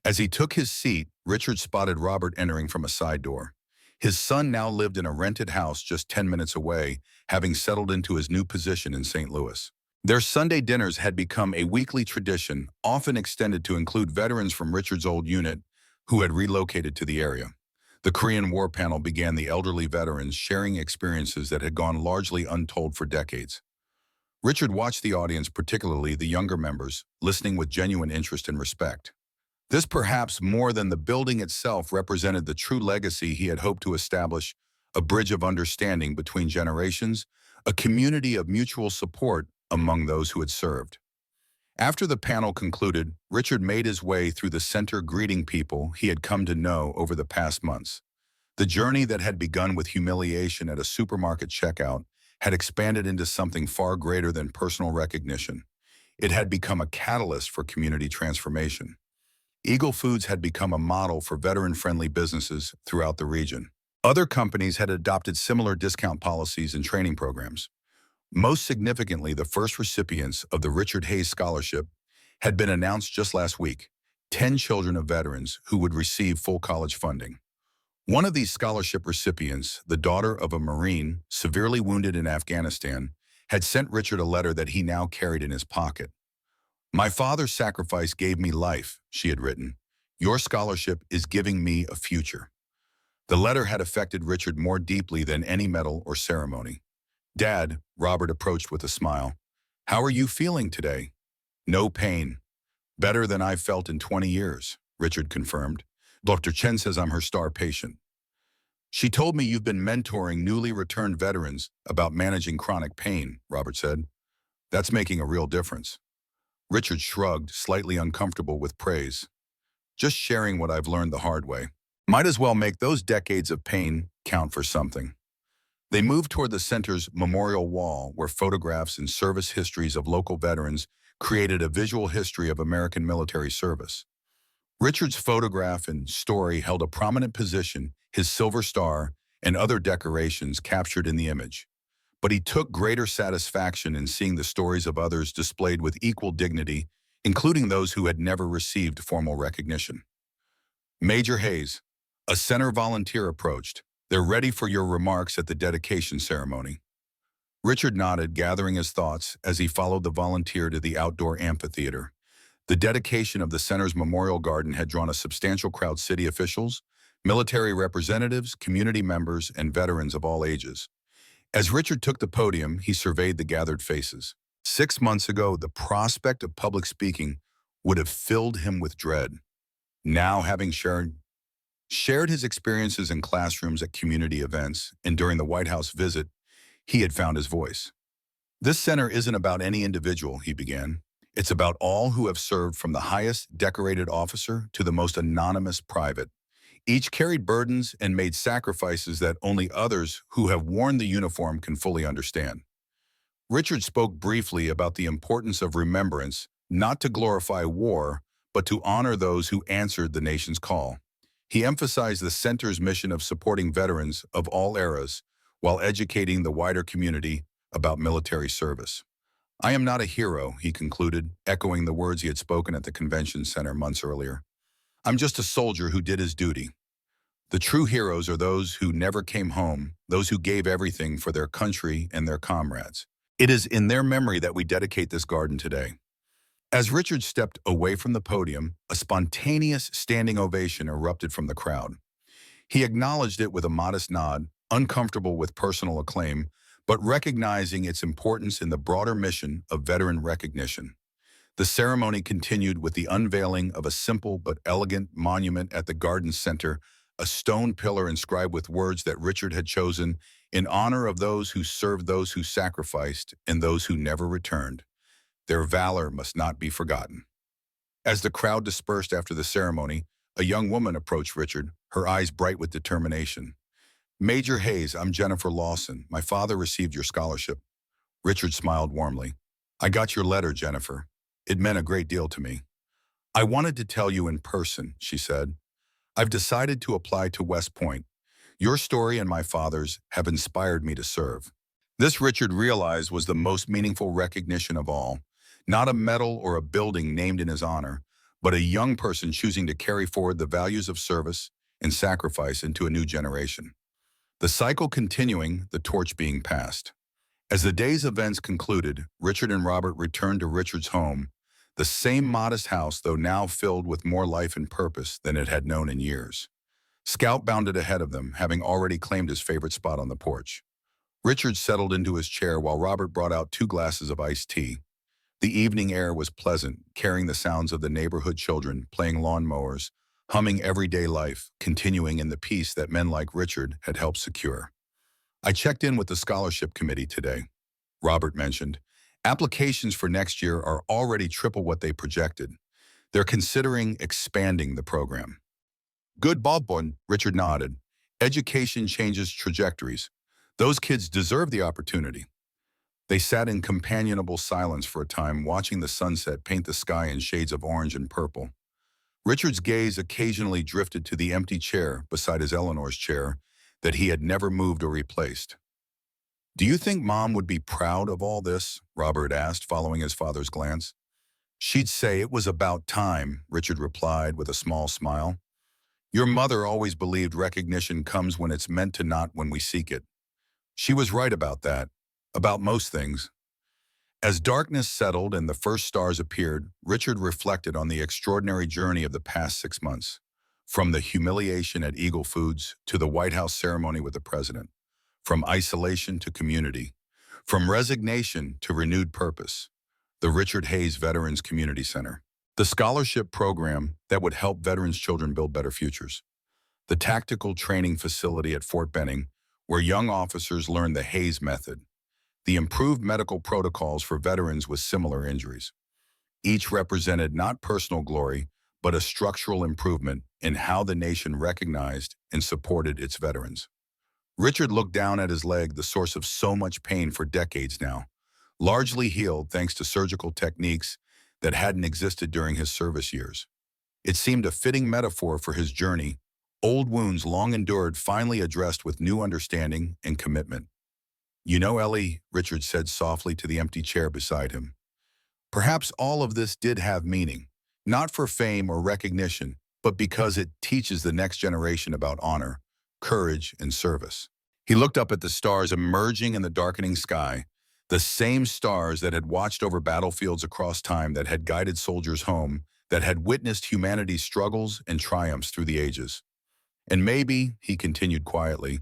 As he took his seat, Richard spotted Robert entering from a side door. His son now lived in a rented house just 10 minutes away, having settled into his new position in St. Louis. Their Sunday dinners had become a weekly tradition, often extended to include veterans from Richard's old unit who had relocated to the area. The Korean War panel began the elderly veterans sharing experiences that had gone largely untold for decades. Richard watched the audience, particularly the younger members, listening with genuine interest and respect. This, perhaps more than the building itself, represented the true legacy he had hoped to establish: a bridge of understanding between generations, a community of mutual support among those who had served. After the panel concluded, Richard made his way through the center, greeting people he had come to know over the past months. The journey that had begun with humiliation at a supermarket checkout had expanded into something far greater than personal recognition. It had become a catalyst for community transformation. Eagle Foods had become a model for veteran-friendly businesses throughout the region. Other companies had adopted similar discount policies and training programs. Most significantly, the first recipients of the Richard Hayes Scholarship had been announced just last week: 10 children of veterans who would receive full college funding. One of these scholarship recipients, the daughter of a Marine severely wounded in Afghanistan, had sent Richard a letter that he now carried in his pocket. My father's sacrifice gave me life, she had written. Your scholarship is giving me a future. The letter had affected Richard more deeply than any medal or ceremony. Dad, Robert approached with a smile. How are you feeling today? No pain. Better than I've felt in 20 years, Richard confirmed. Dr. Chen says I'm her star patient. She told me you've been mentoring newly returned veterans about managing chronic pain, Robert said. That's making a real difference. Richard shrugged, slightly uncomfortable with praise. Just sharing what I've learned the hard way. Might as well make those decades of pain count for something. They moved toward the center's memorial wall, where photographs and service histories of local veterans created a visual history of American military service. Richard's photograph and story held a prominent position, his silver star and other decorations captured in the image. But he took greater satisfaction in seeing the stories of others displayed with equal dignity, including those who had never received formal recognition. Major Hayes, a center volunteer, approached. They're ready for your remarks at the dedication ceremony. Richard nodded, gathering his thoughts as he followed the volunteer to the outdoor amphitheater. The dedication of the center's memorial garden had drawn a substantial crowd: city officials, military representatives, community members, and veterans of all ages. As Richard took the podium, he surveyed the gathered faces. 6 months ago, the prospect of public speaking would have filled him with dread. Now, having shared his experiences in classrooms, at community events, and during the White House visit, he had found his voice. This center isn't about any individual, he began. It's about all who have served, from the highest decorated officer to the most anonymous private. Each carried burdens and made sacrifices that only others who have worn the uniform can fully understand. Richard spoke briefly about the importance of remembrance, not to glorify war, but to honor those who answered the nation's call. He emphasized the center's mission of supporting veterans of all eras while educating the wider community about military service. "I am not a hero," he concluded, echoing the words he had spoken at the convention center months earlier. "I'm just a soldier who did his duty. The true heroes are those who never came home, those who gave everything for their country and their comrades. It is in their memory that we dedicate this garden today." As Richard stepped away from the podium, a spontaneous standing ovation erupted from the crowd. He acknowledged it with a modest nod, uncomfortable with personal acclaim, but recognizing its importance in the broader mission of veteran recognition. The ceremony continued with the unveiling of a simple but elegant monument at the garden center, a stone pillar inscribed with words that Richard had chosen in honor of those who served, those who sacrificed, and those who never returned. Their valor must not be forgotten. As the crowd dispersed after the ceremony, a young woman approached Richard, her eyes bright with determination. "Major Hayes, I'm Jennifer Lawson. My father received your scholarship." Richard smiled warmly. "I got your letter, Jennifer. It meant a great deal to me." "I wanted to tell you in person," she said. "I've decided to apply to West Point. Your story and my father's have inspired me to serve." This, Richard realized, was the most meaningful recognition of all. Not a medal or a building named in his honor, but a young person choosing to carry forward the values of service and sacrifice into a new generation. The cycle continuing, the torch being passed. As the day's events concluded, Richard and Robert returned to Richard's home, the same modest house, though now filled with more life and purpose than it had known in years. Scout bounded ahead of them, having already claimed his favorite spot on the porch. Richard settled into his chair while Robert brought out 2 glasses of iced tea. The evening air was pleasant, carrying the sounds of the neighborhood children playing lawnmowers, humming everyday life, continuing in the peace that men like Richard had helped secure. "I checked in with the scholarship committee today," Robert mentioned. "Applications for next year are already triple what they projected. They're considering expanding the program." "Good, Bob," Richard nodded. "Education changes trajectories. Those kids deserve the opportunity." They sat in companionable silence for a time, watching the sunset paint the sky in shades of orange and purple. Richard's gaze occasionally drifted to the empty chair beside his Eleanor's chair that he had never moved or replaced. "Do you think Mom would be proud of all this?" Robert asked, following his father's glance. "She'd say it was about time," Richard replied with a small smile. "Your mother always believed recognition comes when it's meant to, not when we seek it. She was right about that, about most things." As darkness settled and the first stars appeared, Richard reflected on the extraordinary journey of the past 6 months. From the humiliation at Eagle Foods to the White House ceremony with the president. From isolation to community. From resignation to renewed purpose. The Richard Hayes Veterans Community Center. The scholarship program that would help veterans' children build better futures. The tactical training facility at Fort Benning, where young officers learned the Hayes method. The improved medical protocols for veterans with similar injuries. Each represented not personal glory, but a structural improvement in how the nation recognized and supported its veterans. Richard looked down at his leg, the source of so much pain for decades now, largely healed thanks to surgical techniques that hadn't existed during his service years. It seemed a fitting metaphor for his journey, old wounds long endured finally addressed with new understanding and commitment. "You know, Ellie," Richard said softly to the empty chair beside him, "perhaps all of this did have meaning, not for fame or recognition, but because it teaches the next generation about honor, courage, and service." He looked up at the stars emerging in the darkening sky, the same stars that had watched over battlefields across time, that had guided soldiers home, that had witnessed humanity's struggles and triumphs through the ages. "And maybe," he continued quietly,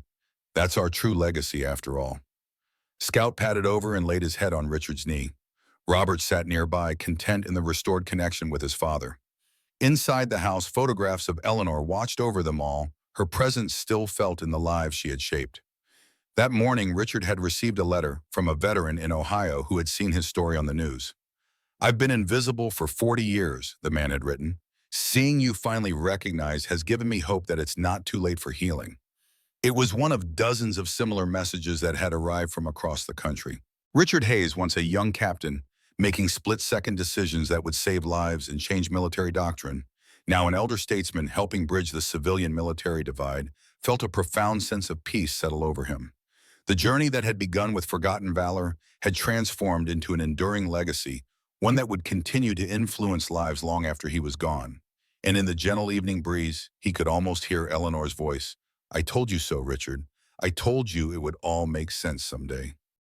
"that's our true legacy after all." Scout patted over and laid his head on Richard's knee. Robert sat nearby, content in the restored connection with his father. Inside the house, photographs of Eleanor watched over them all, her presence still felt in the lives she had shaped. That morning, Richard had received a letter from a veteran in Ohio who had seen his story on the news. "I've been invisible for 40 years, the man had written. "Seeing you finally recognized has given me hope that it's not too late for healing." It was one of dozens of similar messages that had arrived from across the country. Richard Hayes, once a young captain, making split-second decisions that would save lives and change military doctrine, now an elder statesman helping bridge the civilian-military divide, felt a profound sense of peace settle over him. The journey that had begun with forgotten valor had transformed into an enduring legacy, one that would continue to influence lives long after he was gone. And in the gentle evening breeze, he could almost hear Eleanor's voice. "I told you so, Richard. I told you it would all make sense someday."